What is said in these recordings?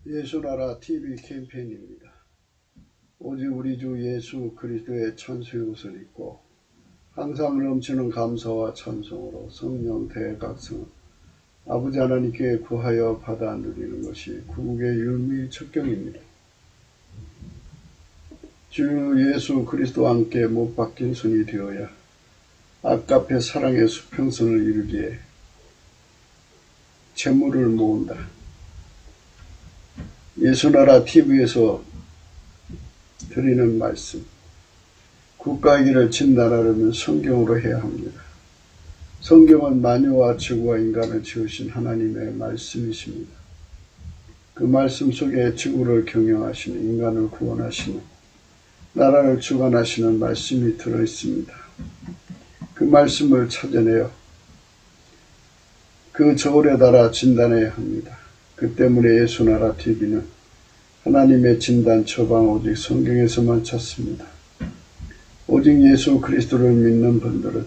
예수나라 TV 캠페인입니다. 오직 우리 주 예수 그리스도의 천수의 옷을 입고 항상 넘치는 감사와 찬송으로 성령 대각성 아버지 하나님께 구하여 받아 누리는 것이 구국의 율미 첩경입니다. 주 예수 그리스도와 함께 못 박힌 손이 되어야 아깝게 사랑의 수평선을 이루기에 재물을 모은다. 예수나라 TV에서 드리는 말씀, 국가의 길을 진단하려면 성경으로 해야 합니다. 성경은 만유와 지구와 인간을 지으신 하나님의 말씀이십니다. 그 말씀 속에 지구를 경영하시는, 인간을 구원하시는, 나라를 주관하시는 말씀이 들어있습니다. 그 말씀을 찾아내어 그 저울에 달아 진단해야 합니다. 그 때문에 예수나라 TV는 하나님의 진단 처방 오직 성경에서만 찾습니다. 오직 예수 그리스도를 믿는 분들은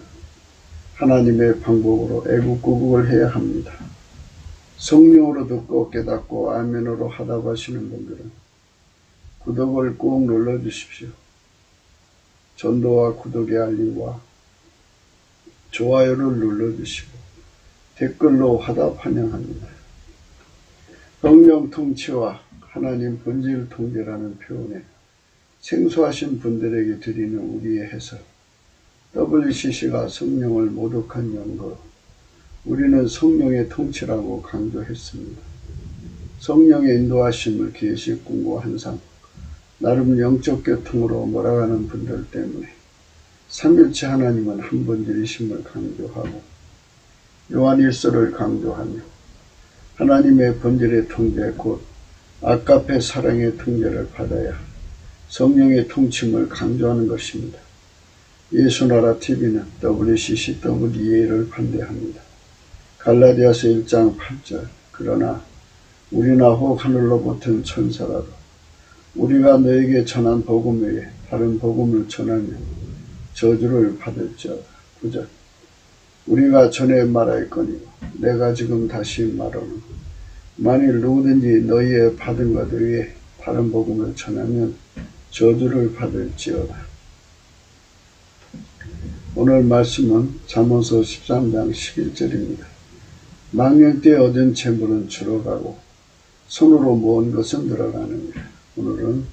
하나님의 방법으로 애국구국을 해야 합니다. 성령으로 듣고 깨닫고 아멘으로 하답하시는 분들은 구독을 꼭 눌러주십시오. 전도와 구독의 알림과 좋아요를 눌러주시고 댓글로 화답 환영합니다. 성령 통치와 하나님 본질 통제라는 표현에 생소하신 분들에게 드리는 우리의 해석, WCC가 성령을 모독한 연거로 우리는 성령의 통치라고 강조했습니다. 성령의 인도하심을 계시, 꿈과 환상, 나름 영적 교통으로 몰아가는 분들 때문에 삼일체 하나님은 한 본질이심을 강조하고 요한일서를 강조하며 하나님의 본질의 통제 곧 아까페 사랑의 통제를 받아야 성령의 통침을 강조하는 것입니다. 예수나라 TV는 WCCWEA를 반대합니다. 갈라디아서 1장 8절 그러나 우리나 혹 하늘로 붙은 천사라도 우리가 너에게 전한 복음 외에 다른 복음을 전하면 저주를 받을지어다. 9절 우리가 전에 말하였거니와 내가 지금 다시 말하노니 만일 누구든지 너희의 받은 것 외에 다른 복음을 전하면 저주를 받을지어다. 오늘 말씀은 잠언서 13장 11절입니다. 망령 때 얻은 재물은 줄어가고 손으로 모은 것은 늘어가느니라. 오늘은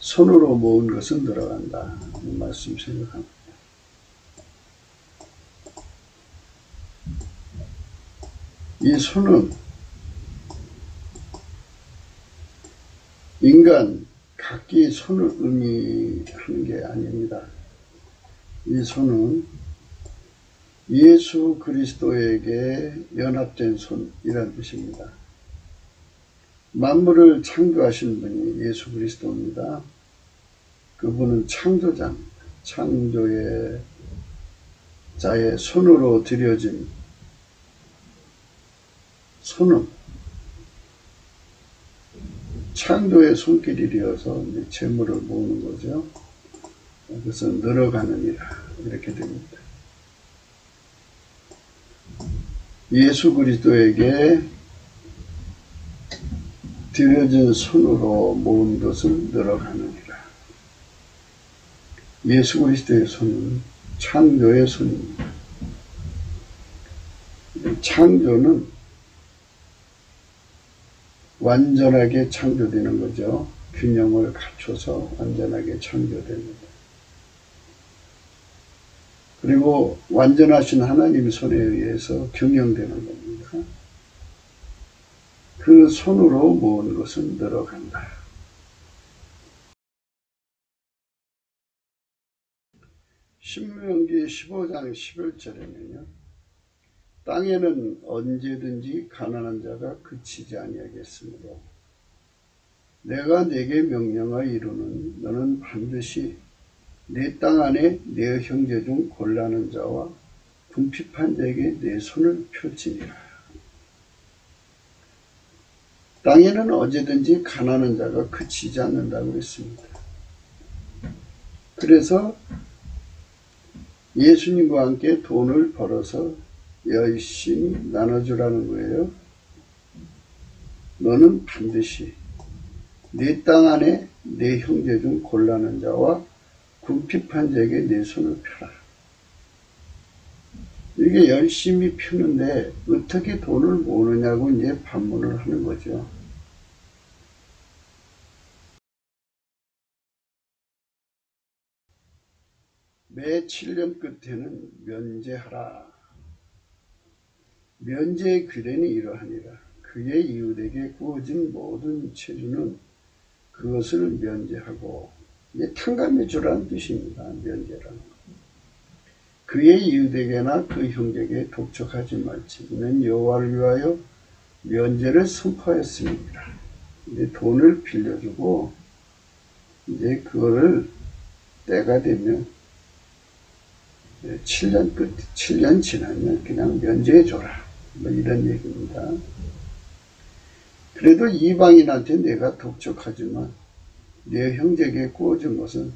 손으로 모은 것은 늘어간다. 이 말씀 생각합니다. 이 손은 인간 각기 손을 의미하는 게 아닙니다. 이 손은 예수 그리스도에게 연합된 손이라는 뜻입니다. 만물을 창조하신 분이 예수 그리스도입니다. 그분은 창조자입니다. 창조의 자의 손으로 드려진 손은 창조의 손길이 되어서 재물을 모으는 거죠. 그래서 늘어가느니라 이렇게 됩니다. 예수 그리스도에게 드려진 손으로 모은 것은 늘어가느니라. 예수 그리스도의 손은 창조의 손입니다. 창조는 완전하게 창조되는 거죠. 균형을 갖춰서 완전하게 창조됩니다. 그리고 완전하신 하나님의 손에 의해서 경영되는 겁니다. 그 손으로 모은 것은 늘어간다. 신명기 15장 11절에는요. 땅에는 언제든지 가난한 자가 그치지 아니하겠으므로 내가 네게 명령하여 이루는 너는 반드시 내 땅 안에 내 형제 중 곤란한 자와 궁핍한 자에게 내 손을 펼치니라. 땅에는 언제든지 가난한 자가 그치지 않는다고 했습니다. 그래서 예수님과 함께 돈을 벌어서 열심히 나눠주라는 거예요. 너는 반드시 내 땅 안에 내 형제 중 곤란한 자와 궁핍한 자에게 내 손을 펴라. 이게 열심히 펴는데 어떻게 돈을 모으느냐고 이제 반문을 하는 거죠. 매 7년 끝에는 면제하라. 면제의 규례는 이러하니라. 그의 이웃에게 구워진 모든 채주는 그것을 면제하고, 이게 탕감해 주라는 뜻입니다. 면제라는 것. 그의 이웃에게나 그 형제에게 독촉하지 말지. 이는 여호와를 위하여 면제를 선포했습니다. 이제 돈을 빌려주고 이제 그거를 때가 되면 7년 지나면 그냥 면제해줘라. 뭐 이런 얘기입니다. 그래도 이방인한테 내가 독촉하지만 내 형제에게 구워준 것은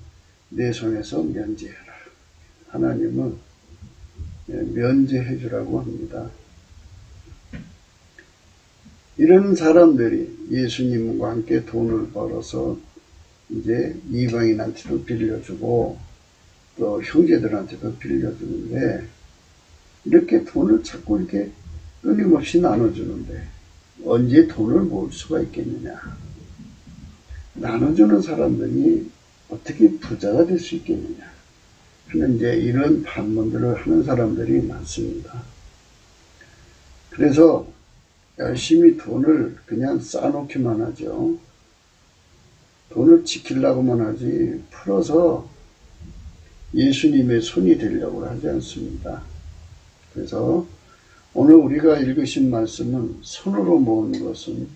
내 손에서 면제해라. 하나님은 면제해주라고 합니다. 이런 사람들이 예수님과 함께 돈을 벌어서 이제 이방인한테도 빌려주고 또 형제들한테도 빌려주는데, 이렇게 돈을 자꾸 이렇게 끊임없이 나눠주는데 언제 돈을 모을 수가 있겠느냐. 나눠주는 사람들이 어떻게 부자가 될 수 있겠느냐 하는 이제 이런 반문들을 하는 사람들이 많습니다. 그래서 열심히 돈을 그냥 쌓아놓기만 하죠. 돈을 지키려고만 하지 풀어서 예수님의 손이 되려고 하지 않습니다. 그래서 오늘 우리가 읽으신 말씀은 손으로 모은 것은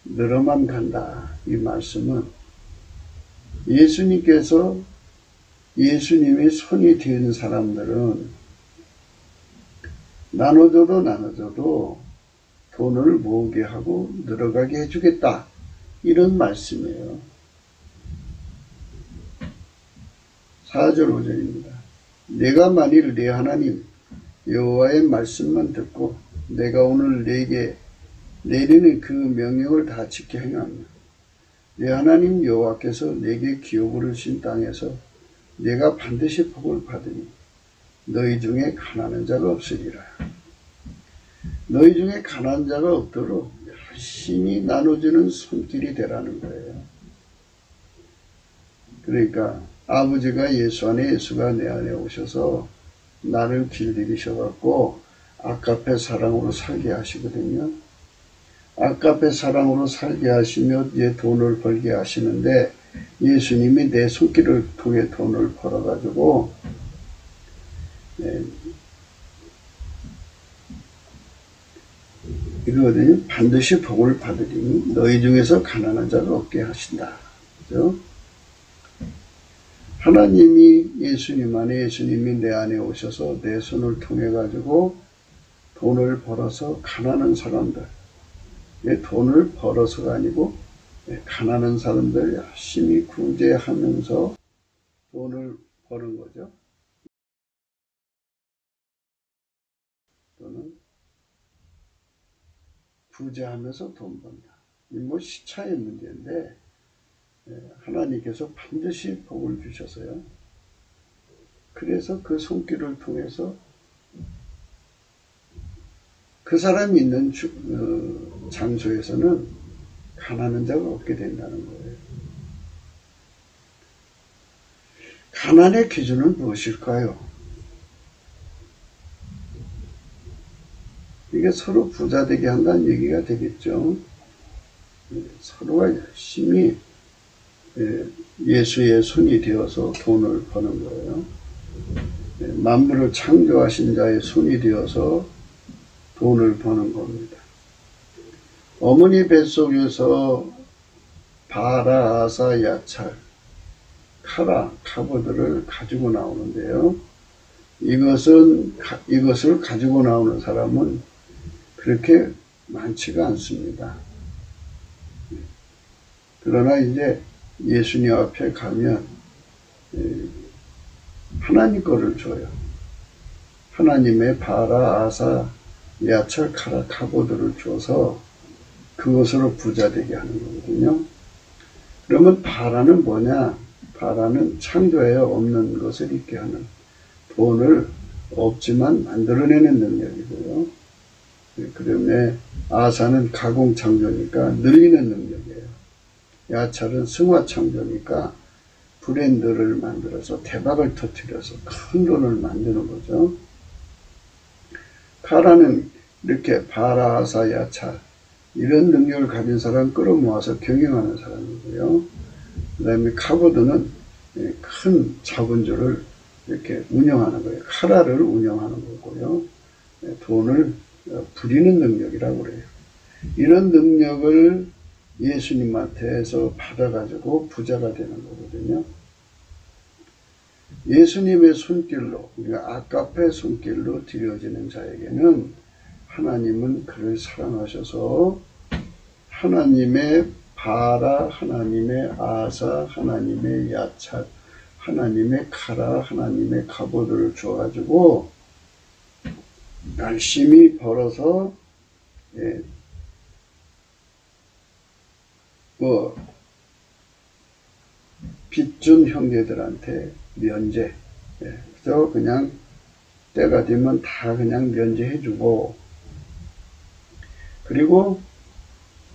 늘어만 간다. 이 말씀은 예수님께서 예수님의 손이 된 사람들은 나눠줘도 돈을 모으게 하고 늘어가게 해주겠다. 이런 말씀이에요. 4절 5절입니다. 내가 만일 내 하나님 여호와의 말씀만 듣고 내가 오늘 내게 내리는 그 명령을 다 지켜 행하며 내 하나님 여호와께서 내게 기업을 주신 땅에서 내가 반드시 복을 받으니 너희 중에 가난한 자가 없으리라. 너희 중에 가난한 자가 없도록 열심히 나눠주는 손길이 되라는 거예요. 그러니까 아버지가 예수 안에, 예수가 내 안에 오셔서 나를 길들이셔갖고 아까페 사랑으로 살게 하시거든요. 아까페 사랑으로 살게 하시며 이제 돈을 벌게 하시는데, 예수님이 내 손길을 통해 돈을 벌어가지고 이거거든요. 반드시 복을 받으리니 너희 중에서 가난한 자가 없게 하신다. 그죠? 하나님이 예수님 안에, 예수님이 내 안에 오셔서 내 손을 통해 가지고 돈을 벌어서 가난한 사람들, 돈을 벌어서가 아니고 가난한 사람들 열심히 구제하면서 돈을 버는 거죠. 또는 구제하면서 돈 번다. 이 뭐 시차의 문제인데 하나님께서 반드시 복을 주셔서요. 그래서 그 손길을 통해서 그 사람이 있는 장소에서는 가난한 자가 없게 된다는 거예요. 가난의 기준은 무엇일까요? 이게 서로 부자 되게 한다는 얘기가 되겠죠. 서로가 열심히 예수의 손이 되어서 돈을 버는 거예요. 만물을 창조하신 자의 손이 되어서 돈을 버는 겁니다. 어머니 뱃속에서 바라, 아사, 야찰, 카라, 카보드를 가지고 나오는데요. 이것을 가지고 나오는 사람은 그렇게 많지가 않습니다. 그러나 이제 예수님 앞에 가면 하나님 거를 줘요. 하나님의 바라, 아사, 야철, 카라, 카보드를 줘서 그 그것으로 부자 되게 하는 거거든요. 그러면 바라는 뭐냐? 바라는 창조에 없는 것을 있게 하는, 돈을 없지만 만들어내는 능력이고요. 그다음에 아사는 가공 창조니까 늘리는 능력이에요. 야찰은 승화 창조니까 브랜드를 만들어서 대박을 터뜨려서 큰 돈을 만드는 거죠. 카라는 이렇게 바라, 아사, 야찰 이런 능력을 가진 사람 끌어모아서 경영하는 사람이고요. 그 다음에 카보드는 큰 자본주를 이렇게 운영하는 거예요. 카라를 운영하는 거고요. 돈을 부리는 능력이라고 그래요. 이런 능력을 예수님한테서 받아가지고 부자가 되는 거거든요. 예수님의 손길로, 우리가 아가페 손길로 드려지는 자에게는 하나님은 그를 사랑하셔서 하나님의 바라, 하나님의 아사, 하나님의 야찰, 하나님의 카라, 하나님의 가보드를 주어가지고 열심히 벌어서 빚준 형제들한테 면제, 그래서 그냥 때가 되면 다 그냥 면제해주고, 그리고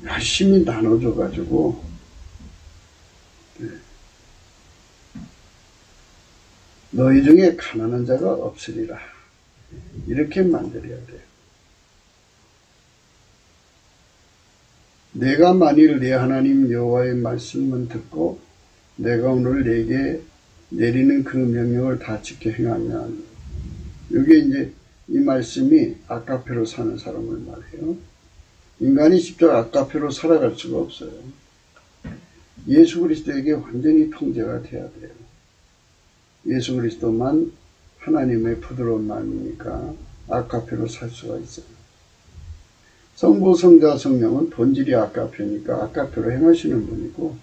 열심히 나눠줘가지고 너희 중에 가난한 자가 없으리라, 이렇게 만들어야 돼요. 내가 만일 내 하나님 여호와의 말씀만 듣고 내가 오늘 내게 내리는 그 명령을 다 지켜 행하면, 이게 이제 이 말씀이 아가페로 사는 사람을 말해요. 인간이 직접 아가페로 살아갈 수가 없어요. 예수 그리스도에게 완전히 통제가 돼야 돼요. 예수 그리스도만 하나님의 부드러운 마음이니까 아가페로 살 수가 있어요. 성부, 성자, 성령은 본질이 아가페니까 아가페로 행하시는 분이고,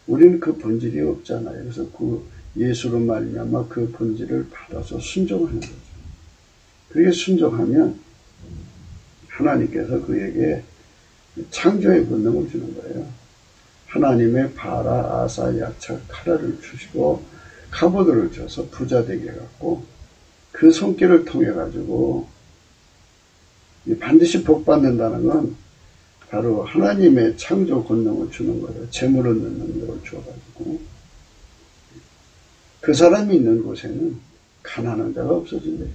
우리는 그 본질이 없잖아요. 그래서 그 예수로 말미암아 그 본질을 받아서 순종하는 거죠. 그렇게 순종하면 하나님께서 그에게 창조의 본능을 주는 거예요. 하나님의 바라, 아사, 야찰, 카라를 주시고 카보드를 줘서 부자 되게 해갖고 그 손길을 통해 가지고 반드시 복 받는다는 건 바로 하나님의 창조 권능을 주는 거예요. 재물 얻는 능력을 줘가지고 그 사람이 있는 곳에는 가난한 자가 없어진대요.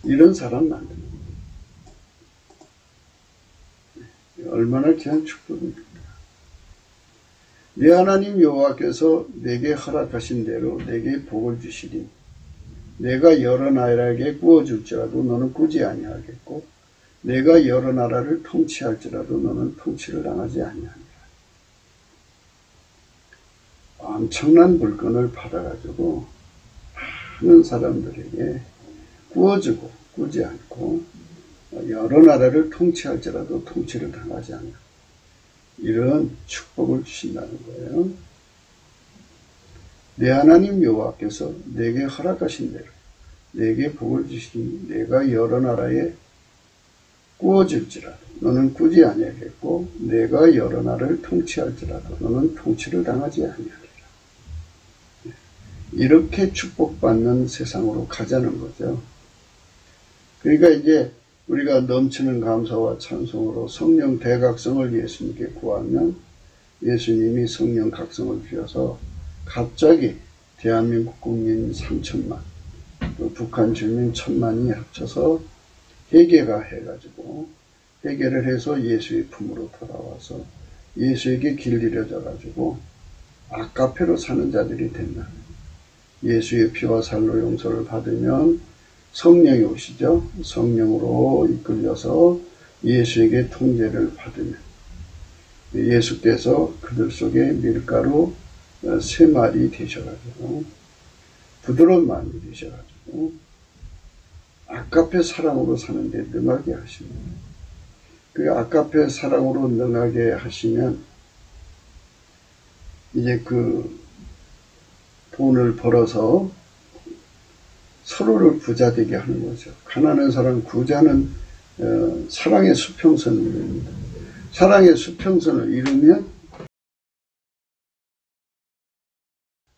이런 사람 만드는 거예요. 얼마나 귀한 축복입니까? 네 하나님 여호와께서 내게 허락하신 대로 내게 복을 주시리. 내가 여러 나라에게 구워줄지라도 너는 꾸지 아니하겠고, 내가 여러 나라를 통치할지라도 너는 통치를 당하지 아니하리라. 엄청난 물건을 받아가지고 많은 사람들에게 구워주고 꾸지 않고 여러 나라를 통치할지라도 통치를 당하지 않는 이런 축복을 주신다는 거예요. 내 하나님 여호와께서 내게 허락하신 대로 내게 복을 주시니 내가 여러 나라에 구워질지라도 너는 꾸지 아니하겠고, 내가 여러 나라를 통치할지라도 너는 통치를 당하지 아니하리라. 이렇게 축복받는 세상으로 가자는 거죠. 그러니까 이제 우리가 넘치는 감사와 찬송으로 성령 대각성을 예수님께 구하면 예수님이 성령 각성을 주셔서 갑자기 대한민국 국민 3천만, 또 북한 주민 1,000만이 합쳐서 회개가 해가지고 회개를 해서 예수의 품으로 돌아와서 예수에게 길들여져가지고 아가페로 사는 자들이 된다. 예수의 피와 살로 용서를 받으면 성령이 오시죠. 성령으로 이끌려서 예수에게 통제를 받으면 예수께서 그들 속에 밀가루 3마리 되셔가지고 부드러운 마음이 되셔가지고 아가페 사랑으로 사는데 능하게 하십니다. 그 아가페 사랑으로 능하게 하시면 이제 그 돈을 벌어서 서로를 부자 되게 하는 거죠. 가난한 사람, 부자는 사랑의 수평선입니다. 사랑의 수평선을 이루면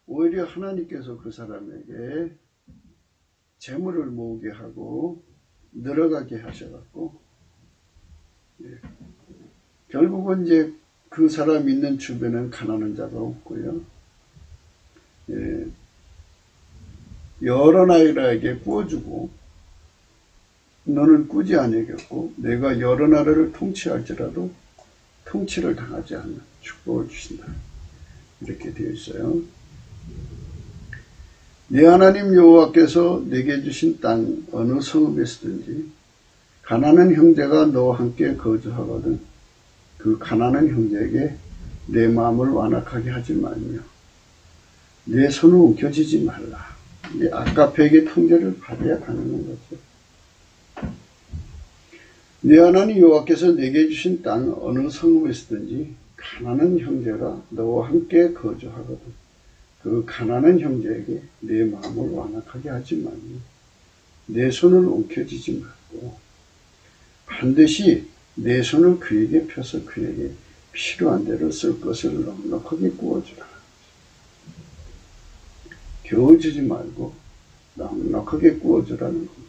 오히려 하나님께서 그 사람에게 재물을 모으게 하고 늘어가게 하셔갖고 결국은 이제 그 사람 있는 주변은 가난한 자가 없고요. 여러 나라에게 구워주고 너는 꾸지 아니겠고 내가 여러 나라를 통치할지라도 통치를 당하지 않는 축복을 주신다. 이렇게 되어 있어요. 네 하나님 여호와께서 내게 주신 땅 어느 성읍에서든지 가난한 형제가 너와 함께 거주하거든 그 가난한 형제에게 내 마음을 완악하게 하지 말며 내 손을 움켜쥐지 말라. 아까페에게 통제를 받아야 가능한 거죠. 네 하나님 여호와께서 내게 주신 땅 어느 성읍에서든지 가난한 형제가 너와 함께 거주하거든 그 가난한 형제에게 내 마음을 완악하게 하지 말며 내 손을 움켜쥐지 말고 반드시 내 손을 그에게 펴서 그에게 필요한 대로 쓸 것을 넉넉하게 구워주라. 겨우 주지 말고 넉넉하게 구워주라는 겁니다.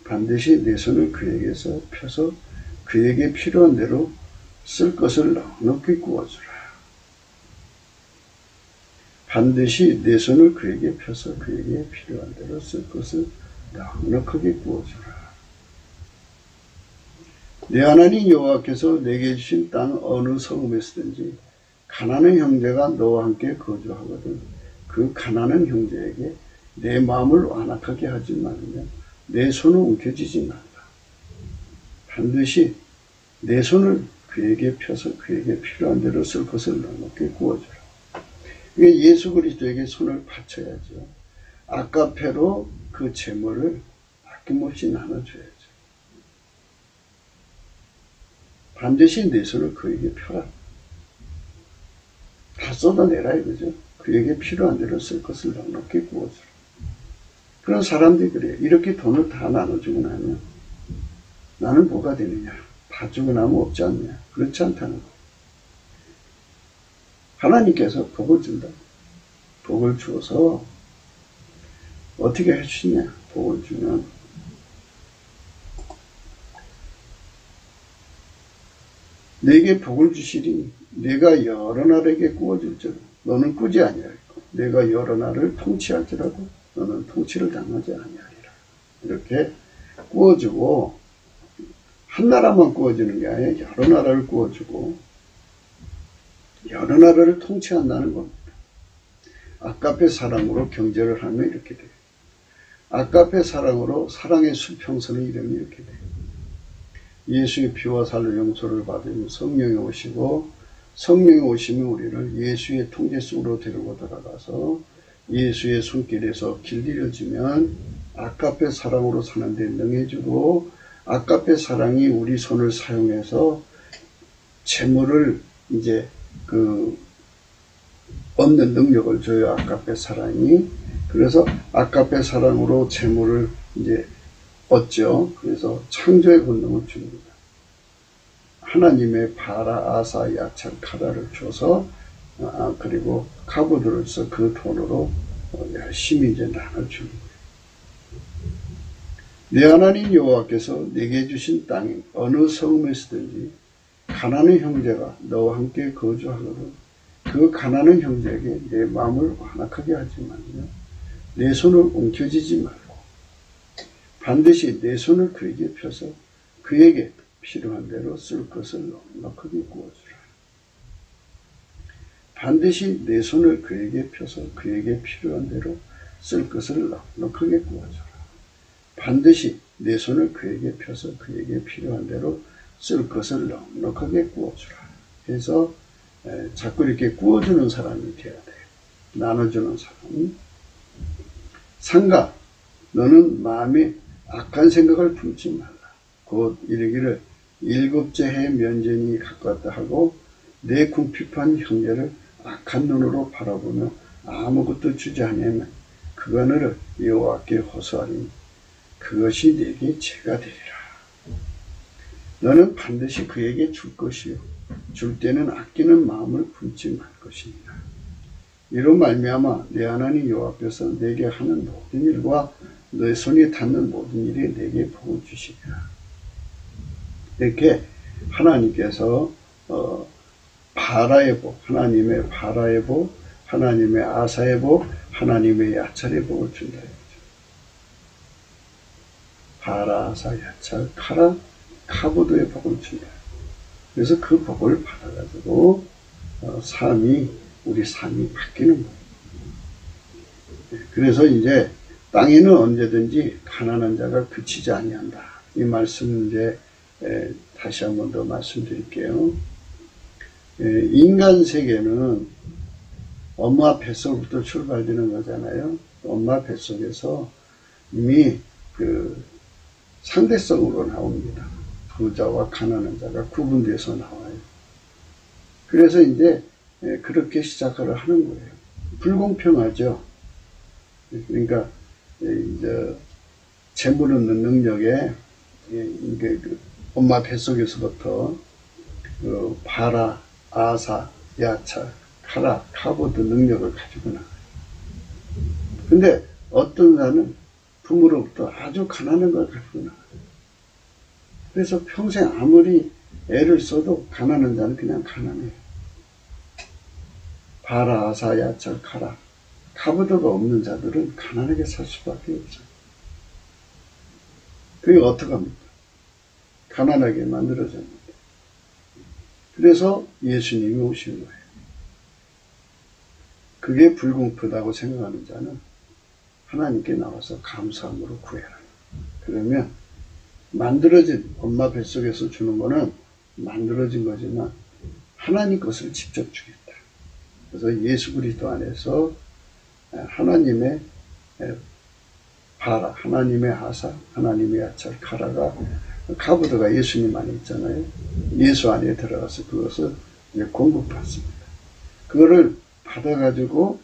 반드시 내 손을 그에게서 펴서 그에게 필요한 대로 쓸 것을 넉넉히 구워주라. 반드시 내 손을 그에게 펴서 그에게 필요한 대로 쓸 것을 넉넉하게 구워주라. 내 하나님 여호와께서 내게 주신 땅 어느 성읍에서든지 가난한 형제가 너와 함께 거주하거든 그 가난한 형제에게 내 마음을 완악하게 하지 말며 내 손을 움켜쥐지 말라. 반드시 내 손을 그에게 펴서 그에게 필요한 대로 쓸 것을 넉넉히 구워주라. 예수 그리스도에게 손을 바쳐야죠. 아까페로 그 재물을 아낌없이 나눠줘야죠. 반드시 내 손을 그에게 펴라. 다 쏟아내라 이거죠. 그에게 필요한 대로 쓸 것을 넉넉히 구워주라. 그런 사람들이 그래요. 이렇게 돈을 다 나눠주고 나면 나는 뭐가 되느냐. 다 주고 나면 없지 않냐. 그렇지 않다는 거예요. 하나님께서 복을 준다. 복을 주어서 어떻게 해주시냐. 복을 주면 내게 복을 주시리 내가 여러 나라에게 구워줄지라 너는 꾸지 아니하리고 내가 여러 나라를 통치할지라도 너는 통치를 당하지 아니하리라. 이렇게 구워주고 한 나라만 구워주는 게 아니라 여러 나라를 구워주고 여러 나라를 통치한다는 겁니다. 아까페 사랑으로 경제를 하면 이렇게 돼요. 아까페 사랑으로 사랑의 수평선을 이루면 이렇게 돼요. 예수의 피와 살로 용서를 받으면 성령이 오시고 성령이 오시면 우리를 예수의 통제 속으로 데리고 들어가서 예수의 손길에서 길들여주면 아까페 사랑으로 사는 데 능해주고 아까페 사랑이 우리 손을 사용해서 재물을 이제 얻는 능력을 줘요. 아까페 사랑이. 그래서 아까페 사랑으로 재물을 이제 얻죠. 그래서 창조의 본능을 줍니다. 하나님의 바라, 아사, 야찬, 카라를 줘서 그리고 카보드를 써 그 돈으로 열심히 이제 나눠주는 거예요. 내 하나님 여호와께서 내게 주신 땅이 어느 성읍에서든지 가난한 형제가 너와 함께 거주하거든 그 가난한 형제에게 내 마음을 완악하게 하지 말며 내 손을 움켜쥐지 말고 반드시 내 손을 그에게 펴서 그에게 필요한 대로 쓸 것을 넉넉하게 구워주라. 반드시 내 손을 그에게 펴서 그에게 필요한 대로 쓸 것을 넉넉하게 구워주라. 반드시 내 손을 그에게 펴서 그에게 필요한 대로 쓸 것을 넉넉하게 구워주라. 해서 자꾸 이렇게 구워주는 사람이 되어야 돼요. 나눠주는 사람. 상가, 너는 마음에 악한 생각을 품지 말라. 곧 이르기를 일곱째 해 면전이 가까웠다 하고 내 궁핍한 형제를 악한 눈으로 바라보며 아무것도 주지 아니하면 그거를 여호와께 호소하리니 그것이 네게 죄가 되리라. 너는 반드시 그에게 줄 것이요 줄 때는 아끼는 마음을 품지 말 것이니라. 이로 말미암아 내 하나님 여호와께서 내게 하는 모든 일과 너의 손이 닿는 모든 일에 내게 복을 주시리라. 이렇게 하나님께서 바라의 복, 하나님의 바라의 복, 하나님의 아사의 복, 하나님의 야찰의 복을 준다. 바라, 아사, 야찰, 카라, 카보드의 복을 준다. 그래서 그 복을 받아가지고 우리 삶이 바뀌는 거예요. 그래서 이제 땅에는 언제든지 가난한 자가 그치지 아니한다. 이 말씀을 이제 다시 한 번 더 말씀드릴게요. 인간 세계는 엄마 뱃속부터 출발되는 거잖아요. 엄마 뱃속에서 이미 그 상대성으로 나옵니다. 부자와 가난한 자가 구분돼서 나와요. 그래서 이제 그렇게 시작을 하는 거예요. 불공평하죠. 그러니까 이제 재물 얻는 능력에 이게 엄마 뱃속에서부터 바라, 아사, 야차, 카라, 카보드 능력을 가지고 나와요. 근데 어떤 자는 부모로부터 아주 가난한 걸 가지고 나와요. 그래서 평생 아무리 애를 써도 가난한 자는 그냥 가난해요. 바라, 아사, 야차, 카라, 카보드가 없는 자들은 가난하게 살 수밖에 없어요. 그게 어떡합니까? 가난하게 만들어집니다. 그래서 예수님이 오신 거예요. 그게 불공평하다고 생각하는 자는 하나님께 나와서 감사함으로 구해라. 그러면 만들어진 엄마 뱃속에서 주는 거는 만들어진 거지만 하나님 것을 직접 주겠다. 그래서 예수 그리스도 안에서 하나님의 바라, 하나님의 하사, 하나님의 야찰, 카라가 카보드가 예수님 안에 있잖아요. 예수 안에 들어가서 그것을 이제 공급받습니다. 그거를 받아가지고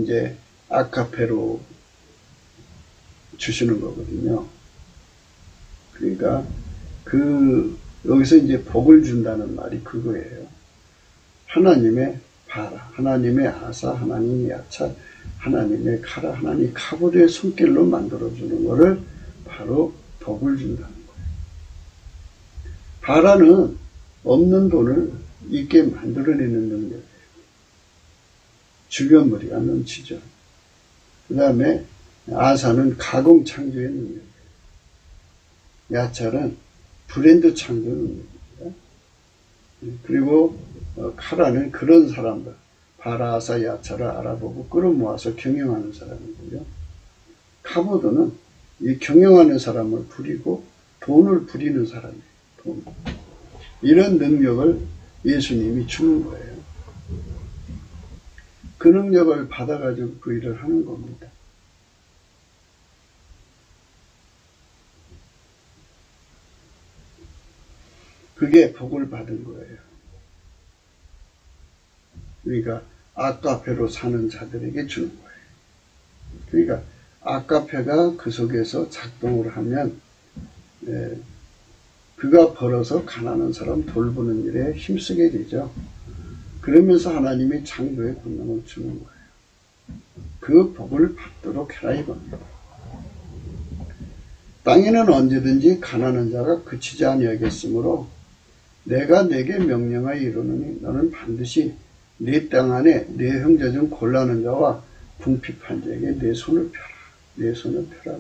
이제 아카페로 주시는 거거든요. 그러니까 여기서 이제 복을 준다는 말이 그거예요. 하나님의 바라, 하나님의 아사, 하나님의 야찰, 하나님의 카라, 하나님 카보드의 손길로 만들어주는 거를 바로 복을 준다는 거예요. 바라는 없는 돈을 있게 만들어내는 능력이에요. 주변머리가 넘치죠. 그 다음에 아사는 가공 창조의 능력이에요. 야찰은 브랜드 창조 능력입니다. 그리고 카라는 그런 사람들, 바라, 아사, 야찰을 알아보고 끌어모아서 경영하는 사람이고요. 카보드는 이 경영하는 사람을 부리고 돈을 부리는 사람이에요. 돈. 이런 능력을 예수님이 주는 거예요. 그 능력을 받아가지고 그 일을 하는 겁니다. 그게 복을 받은 거예요. 그러니까 아카페로 사는 자들에게 주는 거예요. 그러니까 아카페가 그 속에서 작동을 하면 그가 벌어서 가난한 사람 돌보는 일에 힘쓰게 되죠. 그러면서 하나님이 창조의 권능을 주는 거예요. 그 복을 받도록 해라 이겁니다. 땅에는 언제든지 가난한 자가 그치지 아니하겠으므로 내가 내게 명령하여 이르노니 너는 반드시 네 땅 안에 네 형제 중 곤란한 자와 궁핍한 자에게 내 손을 펴라. 내 손을 펴라.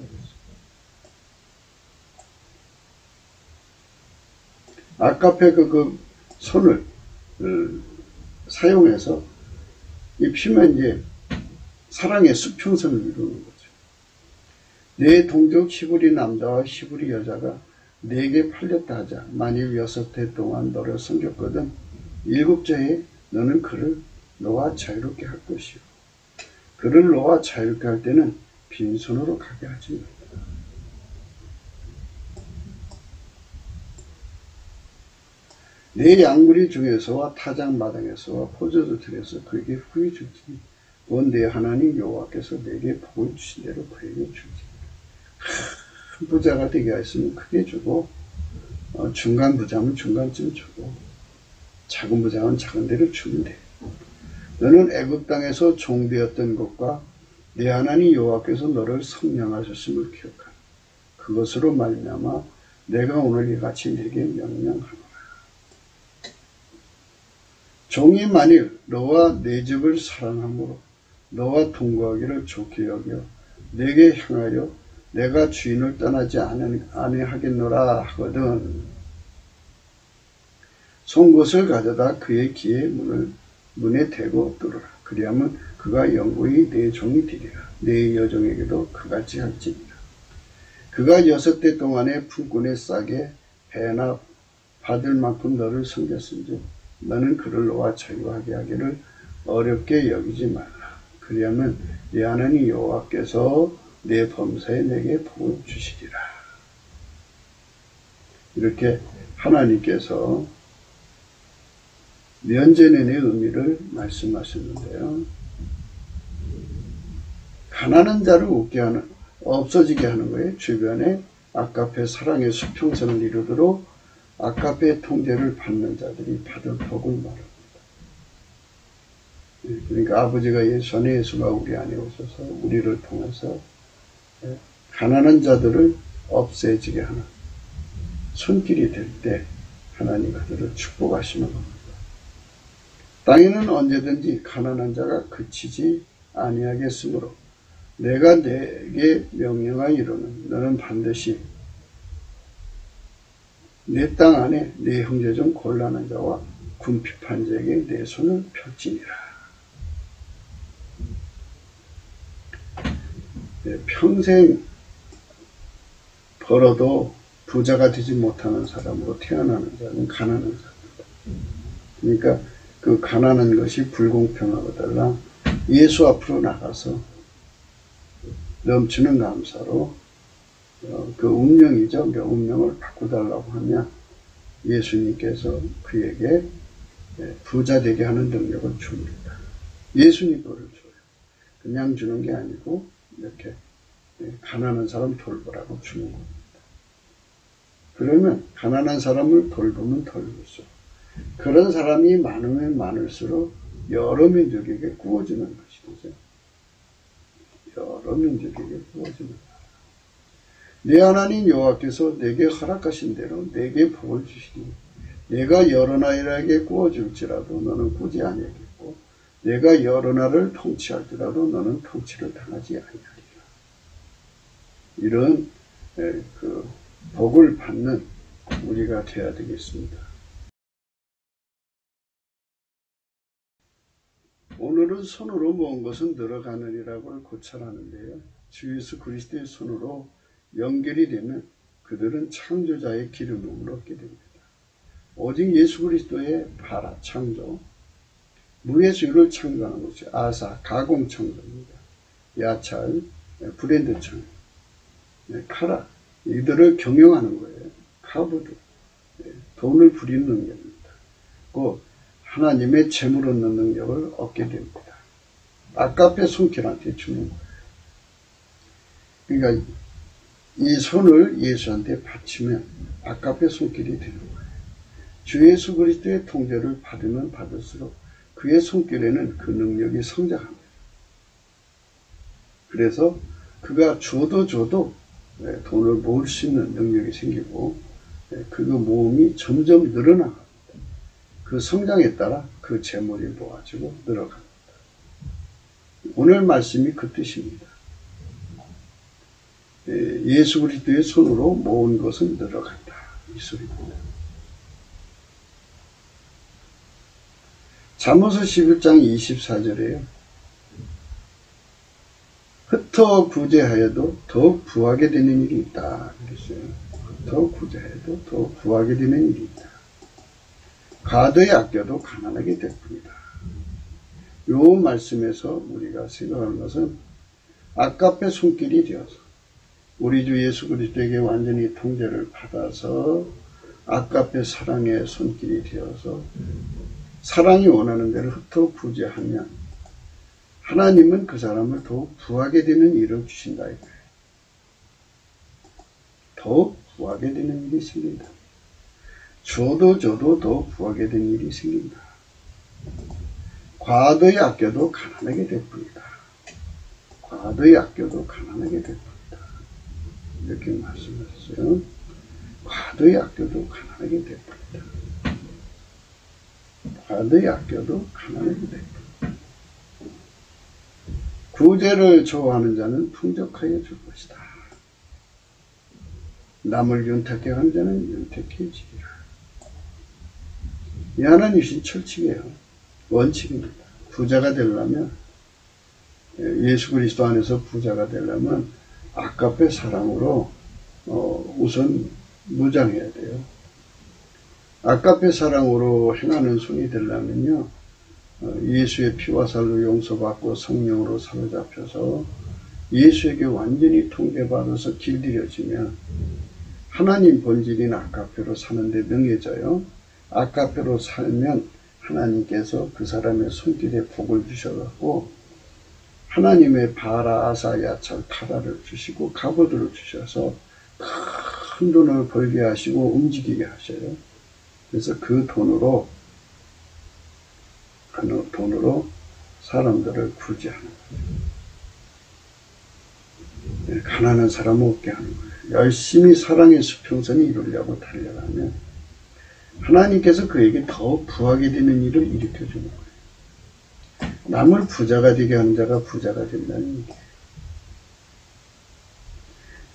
아카페 그 손을 사용해서 입히면 이제 사랑의 수평선을 이루는 거죠. 내 동족 히브리 남자와 히브리 여자가 내게 팔렸다 하자. 만일 6해 동안 너를 섬겼거든 7째에 너는 그를 너와 자유롭게 할 것이요. 그를 너와 자유롭게 할 때는 빈손으로 가게 하지 말라. 내 양무리 중에서와 타작마당에서와 포도주 들에서 그에게 후히 줄지니 곧 내 하나님 여호와께서 내게 복을 주신 대로 그에게 줄지니. 큰 부자가 되게 하였으면 크게 주고 중간 부자면 중간쯤 주고 작은 부자면 작은 대로 주면 돼. 너는 애굽 땅에서 종되었던 것과 네 하나님 여호와께서 너를 성령하셨음을 기억하라. 그것으로 말미암아 내가 오늘 이같이 네게 명령하노라. 종이 만일 너와 네 집을 사랑함으로 너와 동거하기를 좋게 여겨 내게 향하여 내가 주인을 떠나지 아니하겠노라 하거든 송곳을 가져다 그의 귀에 문에 대고 뚫으라. 그리하면 그가 영구히 내 종이 되리라. 내 여종에게도 그같이 할지니라. 그가 6대 동안에 품꾼의 싸게 배나 받을 만큼 너를 섬겼은즉 너는 그를 너와 자유하게 하기를 어렵게 여기지 말라. 그리하면 네 하나님 여호와께서 내 범사에 내게 복을 주시리라. 이렇게 하나님께서 면제년의 의미를 말씀하셨는데요. 가난한 자를 없어지게 하는 거예요. 주변에 아까페 사랑의 수평선을 이루도록 아까페 통제를 받는 자들이 받을 복을 말합니다. 그러니까 아버지가 예수 안에 예수가 우리 안에 오셔서 우리를 통해서 가난한 자들을 없애지게 하는 손길이 될 때 하나님 그들을 축복하시는 겁니다. 땅에는 언제든지 가난한 자가 그치지 아니하겠으므로 내가 내게 명령하기로는 너는 반드시 내 땅 안에 내 형제 중 곤란한 자와 궁핍한 자에게 내 손을 펼지니라. 평생 벌어도 부자가 되지 못하는 사람으로 태어나는 자는 가난한 자입니다. 그러니까 그 가난한 것이 불공평하고 달라 예수 앞으로 나가서 넘치는 감사로 그 운명이죠. 그 운명을 바꾸달라고 하면 예수님께서 그에게 부자 되게 하는 능력을 줍니다. 예수님 그를 줘요. 그냥 주는 게 아니고 이렇게 가난한 사람 돌보라고 주는 겁니다. 그러면 가난한 사람을 돌보면 돌볼수록 그런 사람이 많으면 많을수록 여러 민족에게 구워지는 것이죠. 여러 민족에게 구워지는 것. 내 하나님 여호와께서 내게 허락하신 대로 내게 복을 주시니 내가 여러 나라에게 구워줄지라도 너는 꾸지 아니하겠고 내가 여러 나라를 통치할지라도 너는 통치를 당하지 아니하리라. 이런 그 복을 받는 우리가 되어야 되겠습니다. 오늘은 손으로 모은 것은 늘어가느니라고 고찰하는데요. 주 예수 그리스도의 손으로 연결이 되면 그들은 창조자의 기름을 얻게 됩니다. 오직 예수 그리스도의 발화 창조, 무예수를 창조하는 것이 아사, 가공 창조입니다. 야찰, 브랜드 창조, 카라, 이들을 경영하는 거예요. 카브드, 돈을 부리는 능력입니다. 그 하나님의 재물 얻는 능력을 얻게 됩니다. 아까페 손길한테 주는 거예요. 그러니까 이 손을 예수한테 바치면 아까페 손길이 되는 거예요. 주 예수 그리스도의 통제를 받으면 받을수록 그의 손길에는 그 능력이 성장합니다. 그래서 그가 줘도 돈을 모을 수 있는 능력이 생기고 그 모음이 점점 늘어나갑니다. 그 성장에 따라 그 재물이 모아지고 늘어갑니다. 오늘 말씀이 그 뜻입니다. 예수 그리스도의 손으로 모은 것은 늘어간다. 이 소리입니다. 잠언서 11장 24절에요. 흩어 구제하여도 더욱 부하게 되는 일이 있다. 그랬어요. 흩어 구제하여도 더욱 부하게 되는 일이 있다. 가도에 아껴도 가난하게 될 뿐이다. 이 말씀에서 우리가 생각하는 것은 아까페 손길이 되어서 우리 주 예수 그리스도에게 완전히 통제를 받아서 아까페 사랑의 손길이 되어서 사랑이 원하는 대로 흩어 구제하면 하나님은 그 사람을 더욱 부하게 되는 일을 주신다 이거예요. 더욱 부하게 되는 일이 생긴다. 줘도 더 부하게 된 일이 생긴다. 과도히 아껴도 가난하게 되뿐이다. 과도히 아껴도 가난하게 되뿐이다. 이렇게 말씀하셨어요. 과도히 아껴도 가난하게 되뿐이다. 과도히 아껴도 가난하게 되뿐이다. 구제를 좋아하는 자는 풍족하여 줄 것이다. 남을 윤택해 하는 자는 윤택해지리라. 이 하나님이신 철칙이에요. 원칙입니다. 부자가 되려면, 예수 그리스도 안에서 부자가 되려면 아까페 사랑으로 우선 무장해야 돼요. 아까페 사랑으로 행하는 손이 되려면요, 예수의 피와 살로 용서받고 성령으로 사로잡혀서 예수에게 완전히 통배받아서 길들여지면 하나님 본질인 아까페로 사는데 명예져요. 아까페로 살면 하나님께서 그 사람의 손길에 복을 주셔갖고 하나님의 바라, 아사, 야찰, 타라를 주시고 갑오들을 주셔서 큰 돈을 벌게 하시고 움직이게 하셔요. 그래서 그 돈으로 사람들을 구제하는 거예요. 가난한 사람 없게 하는 거예요. 열심히 사랑의 수평선이 이루려고 달려가면 하나님께서 그에게 더 부하게 되는 일을 일으켜주는 거예요. 남을 부자가 되게 하는 자가 부자가 된다는 얘기예요.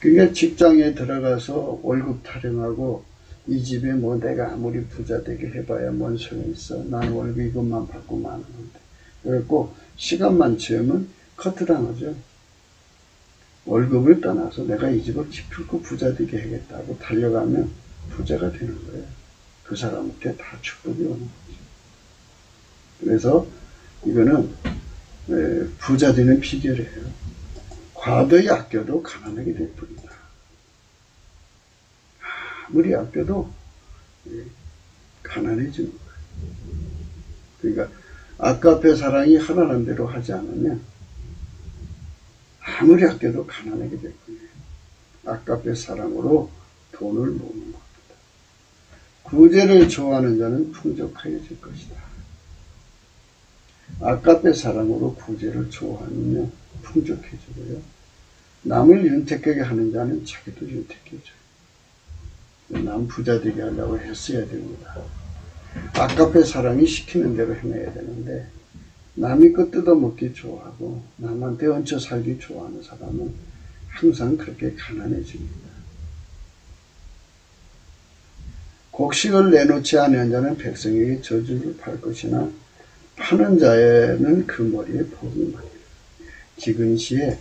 그러니까 직장에 들어가서 월급 타령하고 이 집에 뭐 내가 아무리 부자 되게 해봐야 뭔 소용이 있어. 난 월급 이것만 받고 마는 건데. 그래갖고 시간만 채우면 커트당하죠. 월급을 떠나서 내가 이 집을 기필코 부자 되게 하겠다고 달려가면 부자가 되는 거예요. 그 사람한테 다 축복이 오는 거죠. 그래서 이거는 부자 되는 비결이에요. 과도히 아껴도 가난하게 될 뿐이다. 아무리 아껴도 가난해지는 거예요. 그러니까 아까페 사랑이 하라는 대로 하지 않으면 아무리 아껴도 가난하게 될 거예요. 아까페 사랑으로 돈을 모으는 겁니다. 구제를 좋아하는 자는 풍족하여질 것이다. 아까페 사랑으로 구제를 좋아하면요 풍족해지고요. 남을 윤택하게 하는 자는 자기도 윤택해져요. 남 부자 되게 하려고 했어야 됩니다. 아까페 사랑이 시키는 대로 행해야 되는데 남이 거 뜯어먹기 좋아하고 남한테 얹혀 살기 좋아하는 사람은 항상 그렇게 가난해집니다. 곡식을 내놓지 아니한 자는 백성에게 저주를 팔 것이나 파는 자에는 그 머리에 복이 많으리라. 기근 시에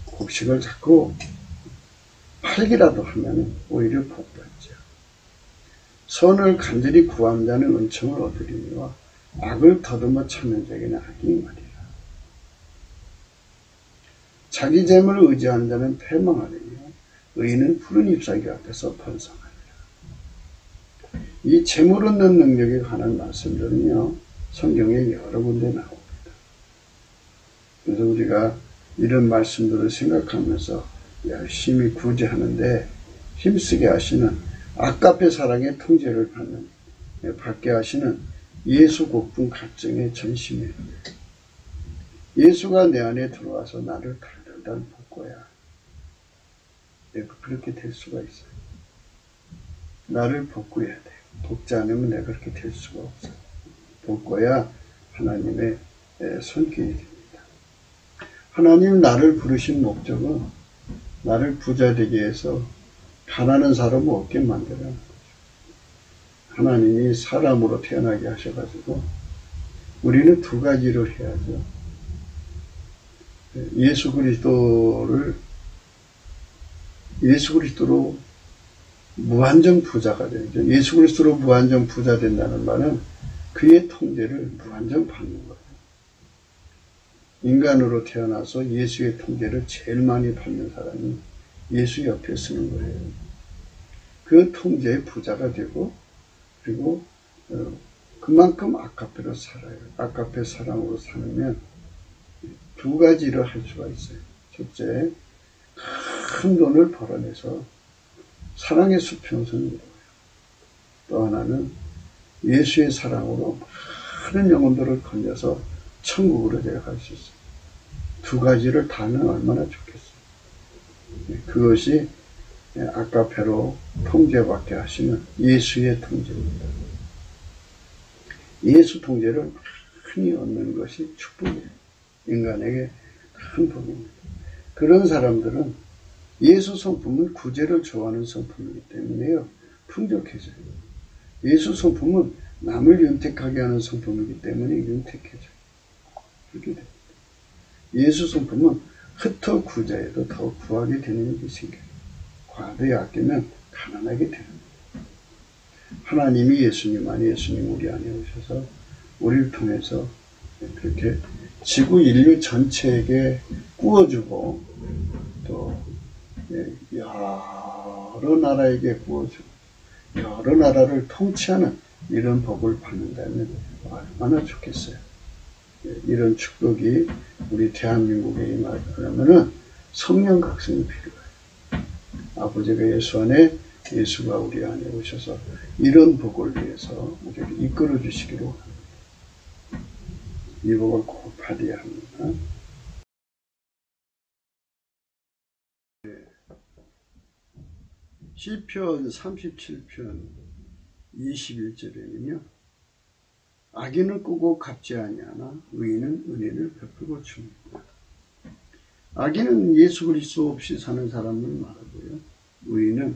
곡식을 자꾸 팔기라도 하면 오히려 복받죠. 선을 간절히 구하는 자는 은총을 얻으리니와 악을 더듬어 찾는 자에게는 악이 말이라. 자기 재물을 의지하는 자는 패망하리니 의인은 푸른 잎사귀 앞에서 번성하리라. 이 재물 얻는 능력에 관한 말씀들은요 성경에 여러 군데 나옵니다. 그래서 우리가 이런 말씀들을 생각하면서 열심히 구제하는데 힘쓰게 하시는 아까페 사랑의 통제를 받게 하시는 예수 곡분 갈증의 전심이에요. 예수가 내 안에 들어와서 나를 달달달 볶아야 내가 그렇게 될 수가 있어요. 나를 볶아야 돼요. 볶지 않으면 내가 그렇게 될 수가 없어요. 볶아야 하나님의 손길이 됩니다. 하나님 나를 부르신 목적은 나를 부자 되게 해서 가난한 사람 없게 만들어야 하는 거죠. 하나님이 사람으로 태어나게 하셔가지고 우리는 두 가지를 해야죠. 예수 그리스도로 무한정 부자가 되죠. 예수 그리스도로 무한정 부자 된다는 말은 그의 통제를 무한정 받는 거예요. 인간으로 태어나서 예수의 통제를 제일 많이 받는 사람이 예수 옆에 쓰는 거예요. 그 통제의 부자가 되고 그리고 그만큼 아까페로 살아요. 아까페 사랑으로 살면 두 가지를 할 수가 있어요. 첫째, 큰 돈을 벌어내서 사랑의 수평선을 이루어요. 또 하나는 예수의 사랑으로 많은 영혼들을 건져서 천국으로 데려갈 수 있어요. 두 가지를 다 하면 얼마나 좋겠어요. 그것이 아까페로 통제받게 하시는 예수의 통제입니다. 예수 통제를 흔히 얻는 것이 축복이에요. 인간에게 큰 복입니다. 그런 사람들은 예수 성품은 구제를 좋아하는 성품이기 때문에요. 풍족해져요. 예수 성품은 남을 윤택하게 하는 성품이기 때문에 윤택해져요. 그렇게 됩니다. 예수 성품은 흩어 구제해도 더 구하게 되는 일이 생겨요. 과도히 아끼면 가난하게 됩니다. 하나님이 예수님 우리 안에 오셔서 우리를 통해서 그렇게 지구 인류 전체에게 구워주고 또 여러 나라에게 구워주고 여러 나라를 통치하는 이런 복을 받는다면 얼마나 좋겠어요. 이런 축복이 우리 대한민국에 임하려면은 성령 각성이 필요해요. 아버지가 예수 안에 예수가 우리 안에 오셔서 이런 복을 위해서 우리를 이끌어 주시기로 합니다. 이 복을 꼭 받아야 합니다. 시편 37편 21절에는요. 악인은 꾸고 갚지 아니하나 의인은 은혜를 베풀고 줍니다. 악인은 예수 그리스도 없이 사는 사람을 말하고요. 의인은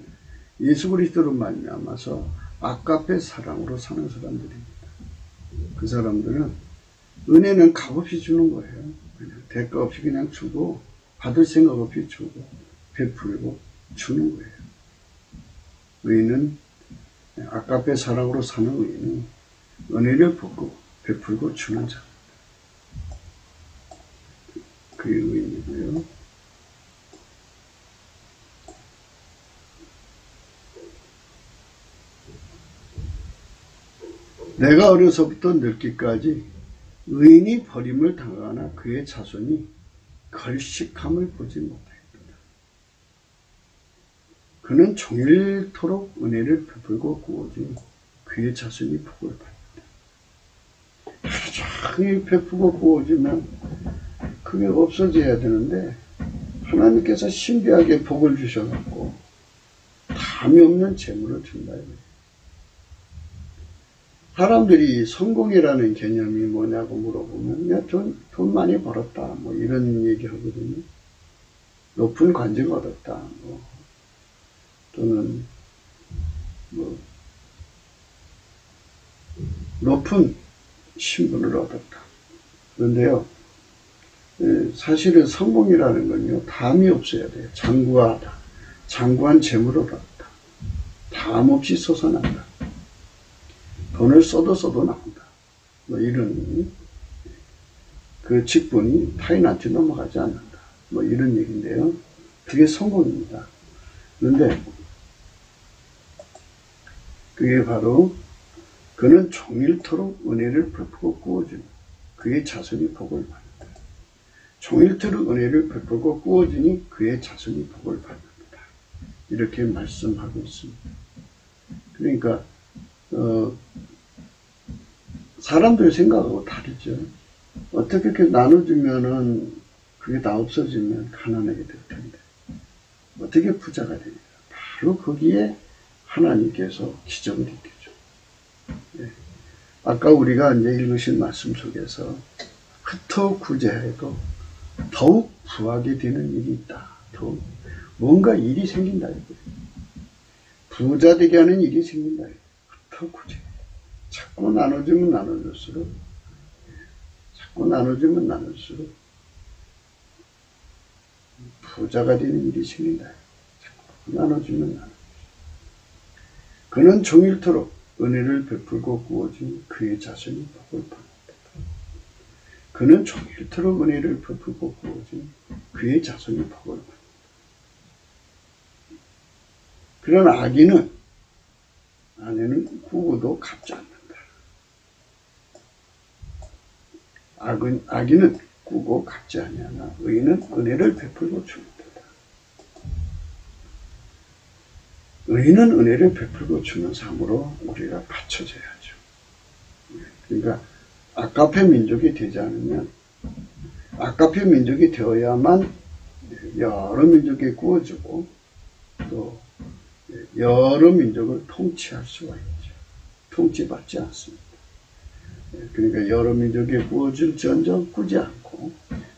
예수 그리스도로 말미암아서 아까페 사랑으로 사는 사람들입니다. 그 사람들은 은혜는 값없이 주는 거예요. 그냥 대가 없이 그냥 주고 받을 생각 없이 주고 베풀고 주는 거예요. 의인은 아까페 사랑으로 사는 의인은 은혜를 베풀고 주는 자입니다. 그게 의인이고요. 내가 어려서부터 늙기까지 의인이 버림을 당하거나 그의 자손이 걸식함을 보지 못하였다. 그는 종일토록 은혜를 베풀고 구워주니 그의 자손이 복을 받는다. 하루 종일 베풀고 구워주면 그게 없어져야 되는데 하나님께서 신비하게 복을 주셔갖고 담이 없는 재물을 준다. 사람들이 성공이라는 개념이 뭐냐고 물어보면 야, 돈 많이 벌었다 뭐 이런 얘기 하거든요. 높은 관직 얻었다 뭐 또는 뭐 높은 신분을 얻었다. 그런데요, 사실은 성공이라는 건요, 담이 없어야 돼요. 장구하다. 장구한 재물을 얻었다. 담 없이 솟아난다. 돈을 써도 나온다. 뭐 이런, 그 직분이 타인한테 넘어가지 않는다. 뭐 이런 얘기인데요. 그게 성공입니다. 그런데, 그게 바로, 그는 종일토록 은혜를 베풀고 구워주는 그의 자손이 복을 받는다. 종일토록 은혜를 베풀고 구워주니 그의 자손이 복을 받는다. 이렇게 말씀하고 있습니다. 그러니까 사람들 생각하고 다르죠. 어떻게 이렇게 나눠주면은 그게 다 없어지면 가난하게 될 텐데 어떻게 부자가 됩니까? 바로 거기에 하나님께서 기적을 일으켜줘. 예. 아까 우리가 이제 읽으신 말씀 속에서 흩어 구제해도 더욱 부하게 되는 일이 있다. 더욱 뭔가 일이 생긴다. 부자 되게 하는 일이 생긴다. 흩어 구제. 자꾸 나눠주면 나눠줄수록 부자가 되는 일이 생긴다. 자꾸 나눠주면 나눠줄수록. 그는 종일토록 은혜를 베풀고 구워주니 그의 자손이 복을 받는다. 그는 종일토록 은혜를 베풀고 구워주니 그의 자손이 복을 받는다. 그러나 악인은 구고도 갚지 않는다. 악인은 꾸고 갚지 아니하나 의인은 은혜를 베풀고 줍니다. 의인은 은혜를 베풀고 주는 삶으로 우리가 받쳐져야죠. 그러니까 아카페 민족이 되지 않으면, 아카페 민족이 되어야만 여러 민족이 구워주고 또 여러 민족을 통치할 수가 있죠. 통치받지 않습니다. 그러니까 여러 민족이 구워질지언정 꾸지 않고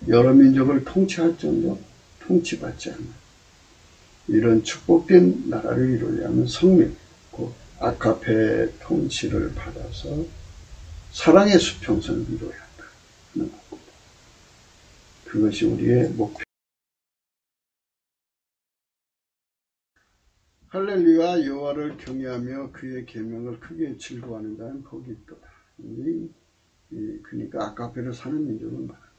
여러 민족을 통치할지언정 통치받지 않는 이런 축복된 나라를 이루려면 성민, 아카페 통치를 받아서 사랑의 수평선을 이루어야 한다는 겁니다. 그것이 우리의 목표. 할렐루야. 여호와를 경외하며 그의 계명을 크게 즐거워하는 자는 복이 있도다. 그러니까 아카페를 사는 민족은 말합니다.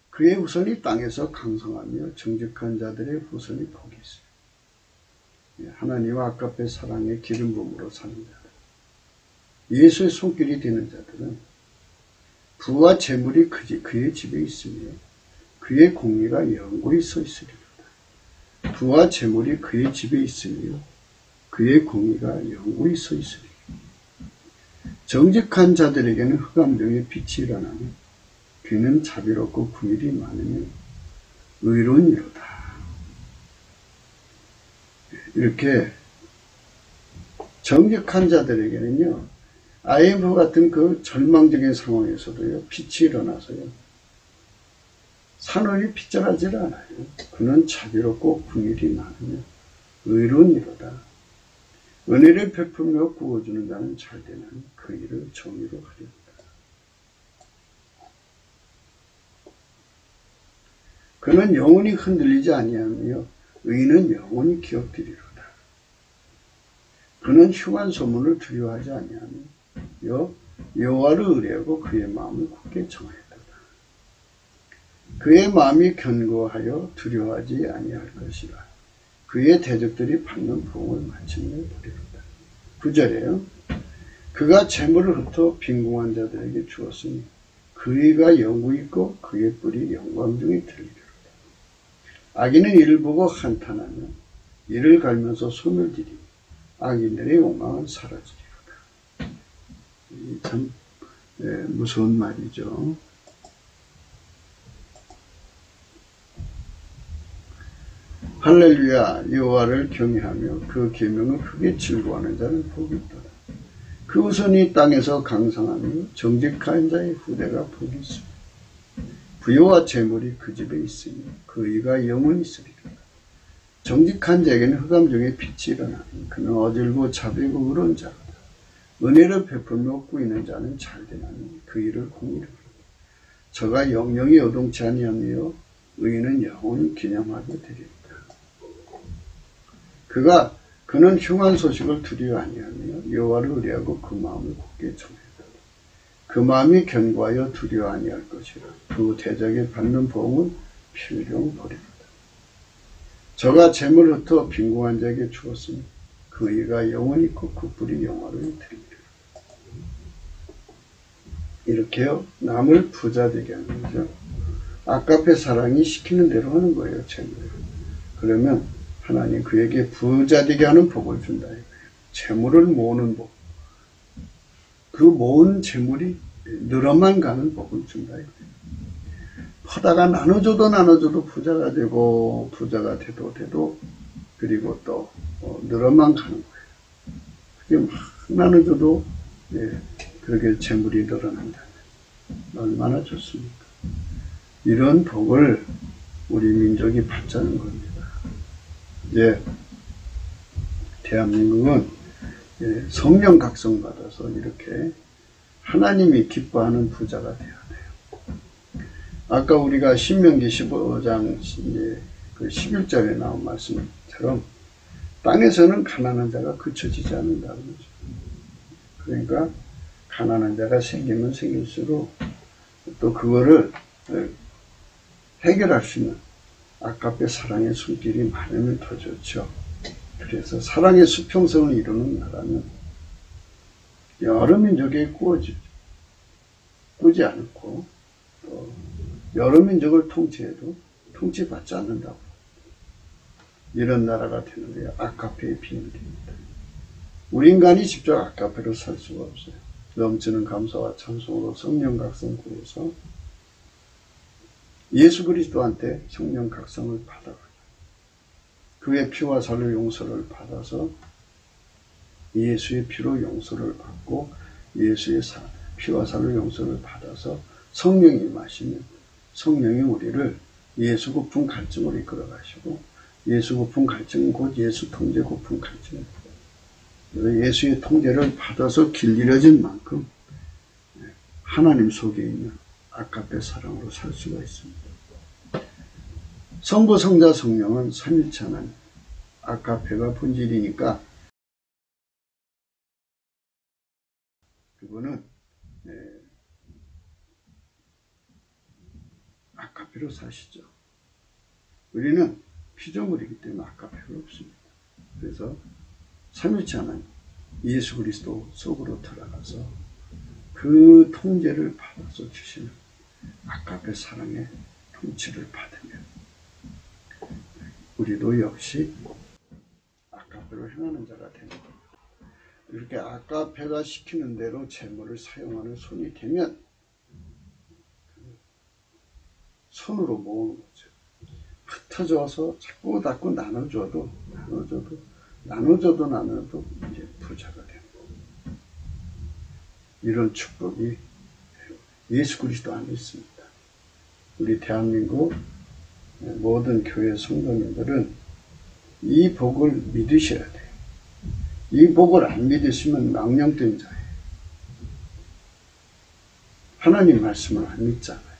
그의 후손이 땅에서 강성하며 정직한 자들의 후손이 복이 있어요. 하나님과 아카페 사랑의 기름 부음으로 사는 자들, 예수의 손길이 되는 자들은 부와 재물이 그의 집에 있으며 그의 공의가 영원히 서 있으리로다. 부와 재물이 그의 집에 있으며 그의 공의가 영원히 서 있으리로다. 정직한 자들에게는 흑암병의 빛이 일어나며 그는 자비롭고 긍휼이 많으며 의로운이로다. 이렇게 정직한 자들에게는요, IMF 같은 그 절망적인 상황에서도요, 빛이 일어나서요, 산원이 빗절하지 않아요. 그는 자비롭고 긍휼이 많으며 의로운이로다. 은혜를 베풀며 구워주는 자는 잘되나니 그 일을 정의로 하리로다. 그는 영원히 흔들리지 아니하며 의인은 영원히 기억되리로다. 그는 흉한 소문을 두려워하지 아니하며 여호와를 의뢰하고 그의 마음을 굳게 정하였도다. 그의 마음이 견고하여 두려워하지 아니할 것이라. 그의 대적들이 받는 부흥을 마침내 보리로다. 9절에요. 그가 재물을 흩어 빈궁한 자들에게 주었으니 그의가 영구 있고 그의 뿔이 영광 중에 들리리로다. 악인은 이를 보고 한탄하며 이를 갈면서 손을 들이며 악인들의 욕망은 사라지리로다. 참 무서운 말이죠. 할렐루야. 여호와를 경외하며 그 계명을 크게 즐거워하는 자는 복이 있도다. 그 후손이 땅에서 강성하며 정직한 자의 후대가 복이 있으며 부여와 재물이 그 집에 있으며 그 의가 영원히 있으리라. 정직한 자에게는 흑암 중에 빛이 일어나니 그는 어질고 자비고 의로운 자로다. 은혜를 베풀며 꾸이는 자는 잘되나니 그 일을 공의로 하리라. 저가 영영이 요동치 아니하며 의인은 영원히 기념하게 되리라. 그는 흉한 소식을 두려워 아니하며 여호와를 의뢰하고 그 마음을 굳게 정하였다. 그 마음이 견고하여 두려워 아니할 것이라. 그 대적에 받는 보응은 필경 버리리라. 저가 재물을 흩어 빈궁한 자에게 주었으니 그 의가 영원히 있고 그 뿔이 영화로이 되리라. 이렇게요, 남을 부자 되게 하는 거죠. 아카페 사랑이 시키는 대로 하는 거예요, 재물을. 그러면 하나님 그에게 부자 되게 하는 복을 준다 이거예요. 재물을 모으는 복. 그 모은 재물이 늘어만 가는 복을 준다 이거예요. 퍼다가 나눠줘도 부자가 되고 부자가 돼도 그리고 또 늘어만 가는 거예요. 그게 막 나눠줘도 그렇게 재물이 늘어난다면 얼마나 좋습니까? 이런 복을 우리 민족이 받자는 겁니다. 대한민국은 성령 각성 받아서 이렇게 하나님이 기뻐하는 부자가 되어야 돼요. 아까 우리가 신명기 15장 그 11절에 나온 말씀처럼 땅에서는 가난한 자가 그쳐지지 않는다는 거죠. 그러니까 가난한 자가 생기면 생길수록 또 그거를 해결할 수 있는 아카페 사랑의 손길이 많으면 더 좋죠. 그래서 사랑의 수평성을 이루는 나라는 여러 민족에 꾸지 않고 또 여러 민족을 통치해도 통치받지 않는다고. 이런 나라가 되는 거예요. 아카페의 비밀입니다. 우리 인간이 직접 아카페로 살 수가 없어요. 넘치는 감사와 찬송으로 성령 각성 구해서 예수 그리스도한테 성령 각성을 받아가요. 그의 피와 살로 용서를 받아서 예수의 피로 용서를 받고 예수의 피와 살로 용서를 받아서 성령이 마시면 성령이 우리를 예수 고품 갈증으로 이끌어 가시고 예수 고품 갈증은 곧 예수 통제 고품 갈증입니다. 예수의 통제를 받아서 길 잃어진 만큼 하나님 속에 있는 아카페 사랑으로 살 수가 있습니다. 성부, 성자, 성령은 삼일체 하나님, 아카페가 본질이니까 그분은 아카페로 사시죠. 우리는 피조물이기 때문에 아카페가 없습니다. 그래서 삼일체 하나님, 예수 그리스도 속으로 들어가서 그 통제를 받아서 주시는 아카페 사랑의 통치를 받으면 우리도 역시 아카페로 행하는 자가 되는 겁니다. 이렇게 아카페가 시키는 대로 재물을 사용하는 손이 되면 손으로 모으는 거죠. 흩어져서 자꾸 나눠줘도 이제 부자가 되는 거예요. 이런 축복이 예수 그리스도 안에 있습니다. 우리 대한민국 모든 교회 성도님들은 이 복을 믿으셔야 돼요. 이 복을 안 믿으시면 망령된 자예요. 하나님 말씀을 안 믿잖아요.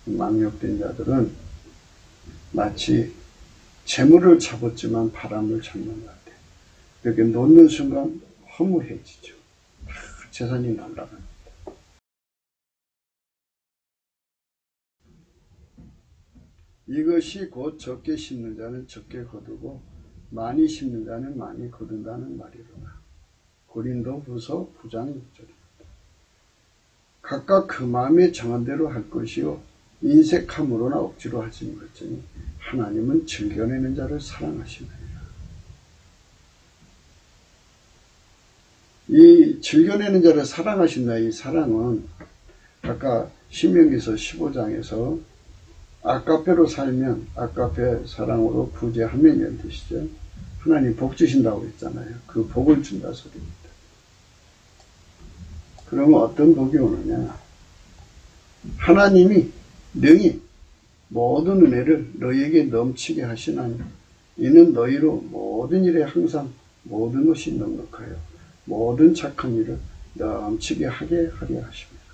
망령된 자들은 마치 재물을 잡았지만 바람을 잡는 것 같아요. 이렇게 놓는 순간 허무해지죠. 다 재산이 날아갑니다. 이것이 곧 적게 심는 자는 적게 거두고 많이 심는 자는 많이 거둔다는 말이로라. 고린도후서 9장 6절입니다. 각각 그 마음에 정한 대로 할 것이요 인색함으로나 억지로 하지 말지니 하나님은 즐겨내는 자를 사랑하시느니라. 이 즐겨내는 자를 사랑하신다. 이 사랑은 아까 신명기서 15장에서 아카페로 살면 아카페 사랑으로 부재하면 이런 뜻이죠. 하나님 복 주신다고 했잖아요. 그 복을 준다 소리입니다. 그러면 어떤 복이 오느냐? 하나님이 능히 모든 은혜를 너희에게 넘치게 하시나니 이는 너희로 모든 일에 항상 모든 것이 넉넉하여 모든 착한 일을 넘치게 하게 하려 하십니다.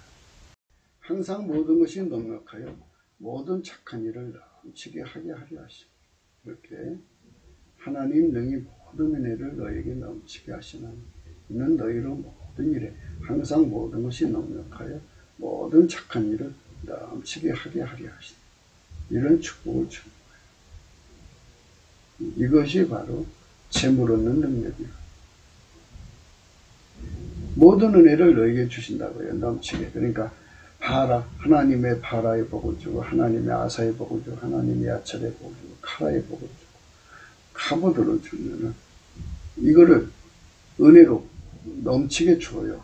항상 모든 것이 넉넉하여 모든 착한 일을 넘치게 하게 하려 하십니다. 이렇게 하나님 능히 모든 은혜를 너희에게 넘치게 하시나니 이는 너희로 모든 일에 항상 모든 것이 넉넉하여 모든 착한 일을 넘치게 하게 하려 하십니다. 이런 축복을 주는 거예요. 이것이 바로 재물 얻는 능력이에요. 모든 은혜를 너에게 주신다고요. 넘치게. 그러니까 바라, 하나님의 바라의 복을 주고 하나님의 아사의 복을 주고 하나님의 야철의 복을 주고 카라의 복을 주고 갑옷으로 주면은 이거를 은혜로 넘치게 줘요.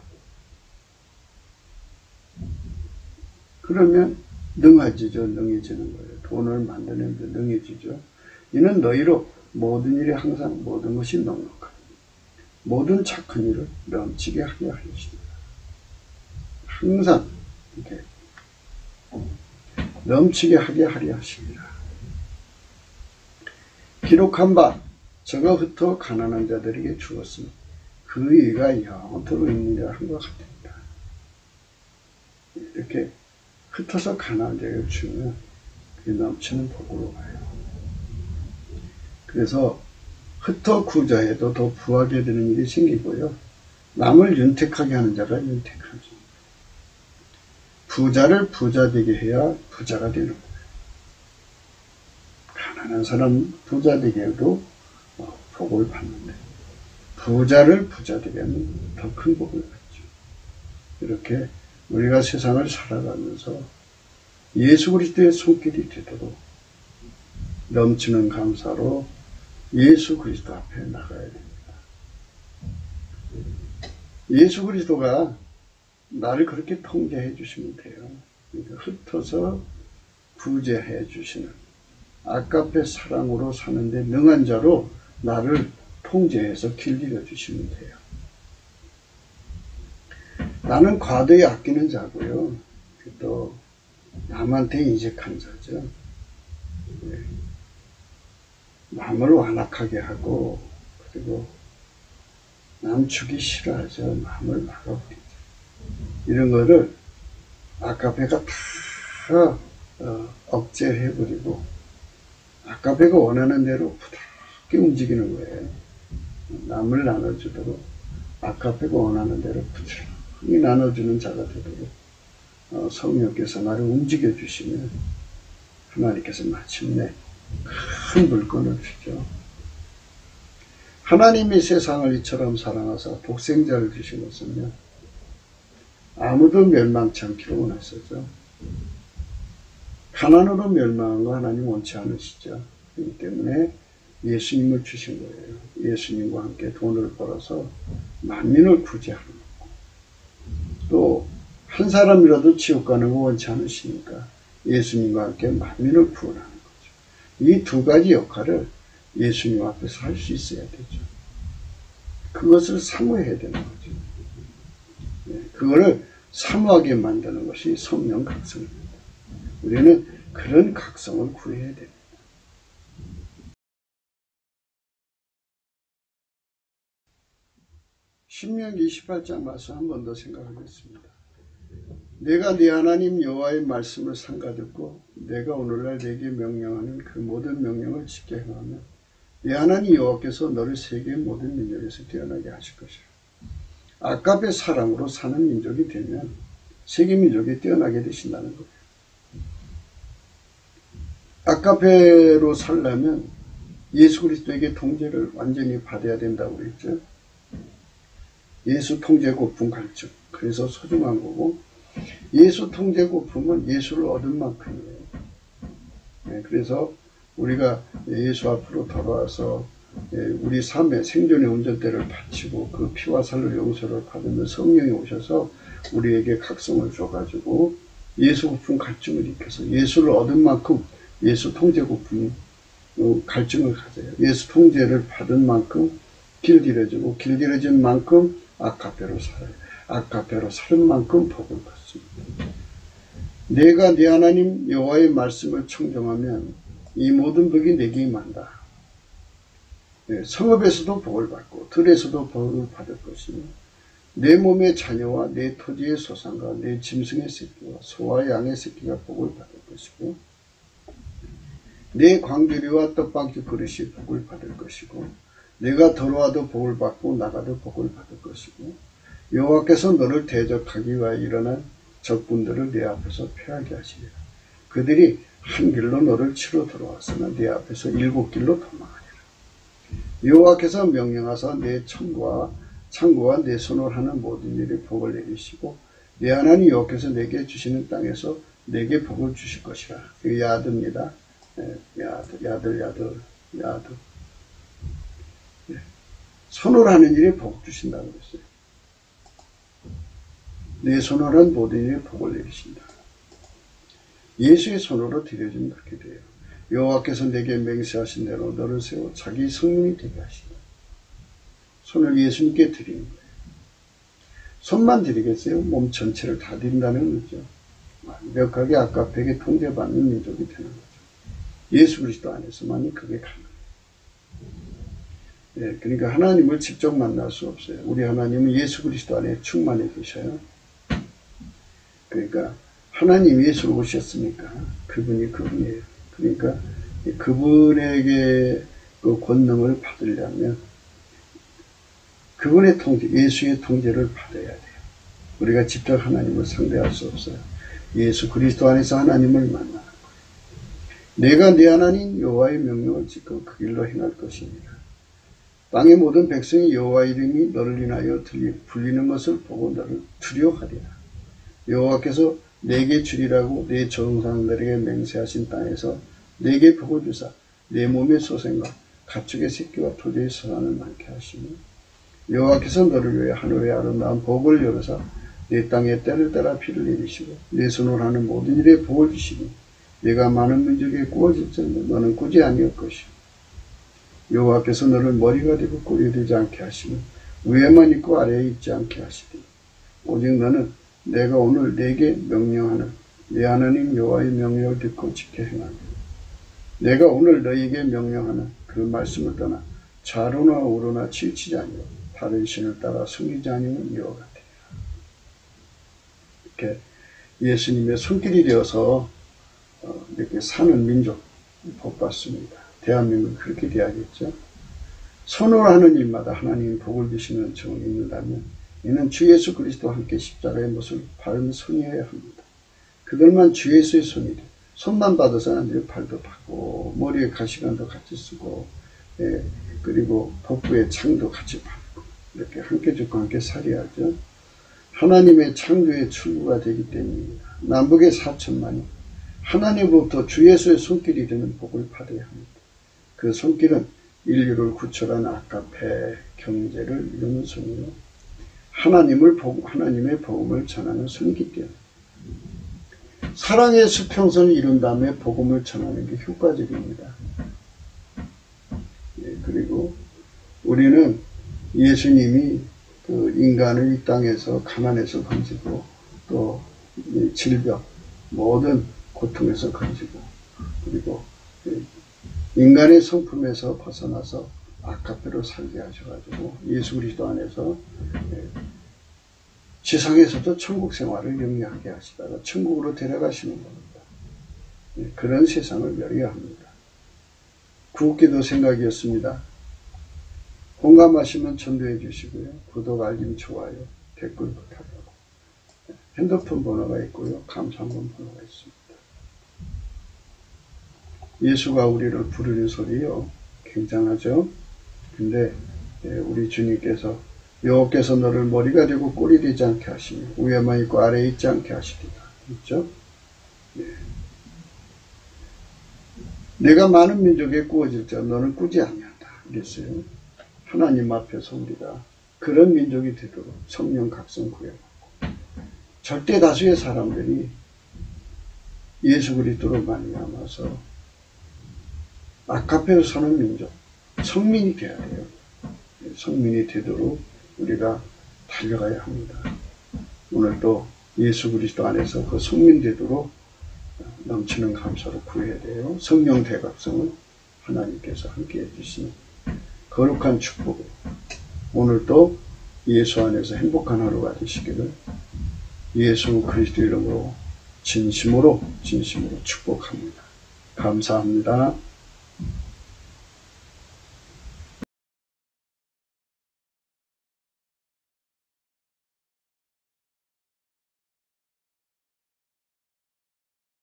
그러면 능해지죠. 능해지는 거예요. 돈을 만드는 데 능해지죠. 이는 너희로 모든 일에 항상 모든 것이 넉넉하고 모든 착한 일을 넘치게 하게 하십니다. 항상 이렇게 넘치게 하게 하려 하십니다. 기록한 바 저가 흩어 가난한 자들에게 주었으니 그 의가 영원토록 있느니라 한 것 같습니다. 이렇게 흩어서 가난한 자에게 주면 그게 넘치는 복으로 가요. 그래서 흩어 구자해도 더 부하게 되는 일이 생기고요. 남을 윤택하게 하는 자가 윤택하죠. 부자를 부자되게 해야 부자가 되는 거예요. 가난한 사람 부자되게 해도 복을 받는데 부자를 부자되게 하면 더 큰 복을 받죠. 이렇게 우리가 세상을 살아가면서 예수 그리스도의 손길이 되도록 넘치는 감사로 예수 그리스도 앞에 나가야 됩니다. 예수 그리스도가 나를 그렇게 통제해 주시면 돼요. 그러니까 흩어서 구제해 주시는 아까페 사랑으로 사는데 능한 자로 나를 통제해서 길들여 주시면 돼요. 나는 과도히 아끼는 자고요. 또 남한테 인색한 자죠. 남을 완악하게 하고 그리고 남 주기 싫어하죠. 남을 막아버리죠. 이런 거를 아까페가 다 억제해버리고 아까페가 원하는 대로 부드럽게 움직이는 거예요. 남을 나눠주도록 아까페가 원하는 대로 부드럽게 나눠주는 자가 되도록 성령께서 나를 움직여 주시면 하나님께서 마침내 큰 물건을 주죠. 하나님이 세상을 이처럼 사랑하사 독생자를 주신 것은요, 아무도 멸망치 않기로 원하셨죠. 가난으로 멸망한 거 하나님 원치 않으시죠. 그렇기 때문에 예수님을 주신 거예요. 예수님과 함께 돈을 벌어서 만민을 구제하는 거고, 또 한 사람이라도 지옥 가는 거 원치 않으시니까 예수님과 함께 만민을 구원하는 거죠. 이 두 가지 역할을 예수님 앞에서 할 수 있어야 되죠. 그것을 사모해야 되는 거죠. 그거를 사모하게 만드는 것이 성령 각성입니다. 우리는 그런 각성을 구해야 됩니다. 신명기 28장 말씀 한 번 더 생각하겠습니다. 내가 네 하나님 여호와의 말씀을 삼가듣고 내가 오늘날 네게 명령하는 그 모든 명령을 지켜 행하면 네 하나님 여호와께서 너를 세계의 모든 민족에서 뛰어나게 하실 것이라. 아까페 사랑으로 사는 민족이 되면 세계 민족이 뛰어나게 되신다는 거예요. 아까페로 살려면 예수 그리스도에게 통제를 완전히 받아야 된다고 그랬죠. 예수 통제 고품 갈증. 그래서 소중한 거고, 예수 통제 고품은 예수를 얻은 만큼이에요. 그래서 우리가 예수 앞으로 돌아와서 우리 삶의 생존의 운전대를 바치고 그 피와 살로 용서를 받으면 성령이 오셔서 우리에게 각성을 줘가지고 예수 고품 갈증을 익혀서 예수를 얻은 만큼 예수 통제 고품 갈증을 가져요. 예수 통제를 받은 만큼 길들여지고 길들여진 만큼 아까페로 살아요. 아까페로 사는 만큼 복을 받습니다. 내가 네 하나님 여호와의 말씀을 청정하면 이 모든 복이 내게 임한다. 성읍에서도 복을 받고 들에서도 복을 받을 것이며 내 몸의 자녀와 내 토지의 소산과 내 짐승의 새끼와 소와 양의 새끼가 복을 받을 것이고 내 광주리와 떡방주 그릇이 복을 받을 것이고 내가 들어와도 복을 받고 나가도 복을 받을 것이고 여호와께서 너를 대적하기 위하여 일어난 적군들을 내 앞에서 패하게 하시리라. 그들이 한 길로 너를 치러 들어왔으나 내 앞에서 7길로 도망하리라. 여호와께서 명령하사 내 창고와 내 손으로 하는 모든 일에 복을 내리시고 내 하나님 여호와께서 내게 주시는 땅에서 내게 복을 주실 것이라. 이거 야드입니다. 야들. 손으로 하는 일에 복 주신다고 그랬어요. 내 손으로 한 모든 일에 복을 내리신다. 예수의 손으로 드려지면 그렇게 돼요. 여호와께서 내게 맹세하신 대로 너를 세워 자기 성령이 되게 하신다. 손을 예수님께 드리는 거예요. 손만 드리겠어요? 몸 전체를 다 드린다는 거죠. 완벽하게 아까페에게 통제받는 민족이 되는 거죠. 예수 그리스도 안에서만이 그게 가능해요. 그러니까 하나님을 직접 만날 수 없어요. 우리 하나님은 예수 그리스도 안에 충만해 계셔요. 그러니까 하나님 예수로 오셨으니까 그분이 그분이에요. 그러니까 그분에게 그 권능을 받으려면 그분의 통제, 예수의 통제를 받아야 돼요. 우리가 직접 하나님을 상대할 수 없어요. 예수 그리스도 안에서 하나님을 만나는 거예요. 내가 네 하나님 여호와의 명령을 지켜 그 길로 행할 것입니다. 땅의 모든 백성이 여호와 이름이 너를 인하여 불리는 것을 보고 너를 두려워하리라. 여호와께서 내게 주리라고 내 조상들에게 맹세하신 땅에서 내게 복을 주사 내 몸의 소생과 가축의 새끼와 토지의 선한을 많게 하시며 여호와께서 너를 위해 하늘의 아름다운 복을 열어서 네 땅에 때를 따라 비를 내리시고 내 손으로 하는 모든 일에 복을 주시니 네가 많은 민족에 구워질지언정 너는 꾸지 아니할 것이요 여호와께서 너를 머리가 되고 꼬리 되지 않게 하시며 위에만 있고 아래에 있지 않게 하시되 오직 너는 내가 오늘 네게 명령하는 네 하나님 여호와의 명령을 듣고 지켜 행하며 내가 오늘 너에게 명령하는 그 말씀을 떠나 좌로나 우로나 치우치지 아니하고 다른 신을 따라 숨기지 아니하면 이와 같으리라. 이렇게 예수님의 손길이 되어서 이렇게 사는 민족 복받습니다. 대한민국은 그렇게 돼야겠죠. 손으로 하는 일마다 하나님 복을 주시는 정을 입는다면 이는 주 예수 그리스도와 함께 십자가의 못을 밟은 손이어야 합니다. 그들만 주 예수의 손이 돼. 손만 받아서는 안 돼요. 발도 받고 머리에 가시관도 같이 쓰고 그리고 복부에 창도 같이 받고 이렇게 함께 죽고 함께 살아야죠. 하나님의 창조의 출구가 되기 때문입니다. 남북의 4천만이 하나님으로부터 주 예수의 손길이 되는 복을 받아야 합니다. 그 손길은 인류를 구출한 아가페 경제를 이루는 손이요 하나님의 복음을 전하는 손이기 때문에 사랑의 수평선을 이룬 다음에 복음을 전하는 게 효과적입니다. 그리고 우리는 예수님이 그 인간을 이 땅에서 가난에서 건지고 또 질병 모든 고통에서 건지고 그리고 인간의 성품에서 벗어나서 아가페로 살게 하셔가지고 예수 그리스도 안에서 지상에서도 천국 생활을 영위하게 하시다가 천국으로 데려가시는 겁니다. 그런 세상을 열어야 합니다. 구웃기도 생각이었습니다. 공감하시면 전도해 주시고요. 구독, 알림, 좋아요, 댓글 부탁하고 핸드폰 번호가 있고요. 감사한번 번호가 있습니다. 예수가 우리를 부르는 소리요. 굉장하죠. 근데 우리 주님께서 여호와께서 너를 머리가 되고 꼬리 되지 않게 하시며 위에만 있고 아래에 있지 않게 하시리라. 있죠? 내가 많은 민족에 구워질지라 너는 꾸지 아니한다. 그랬어요. 하나님 앞에서 우리가 그런 민족이 되도록 성령 각성 구해받고 절대 다수의 사람들이 예수 그리스도로 말미암아서 아가페로 사는 민족, 성민이 되어야 돼요. 성민이 되도록 우리가 달려가야 합니다. 오늘도 예수 그리스도 안에서 그 성민 되도록 넘치는 감사로 구해야 돼요. 성령 대각성을 하나님께서 함께 해주시는 거룩한 축복을 오늘도 예수 안에서 행복한 하루가 되시기를 예수 그리스도 이름으로 진심으로 축복합니다. 감사합니다.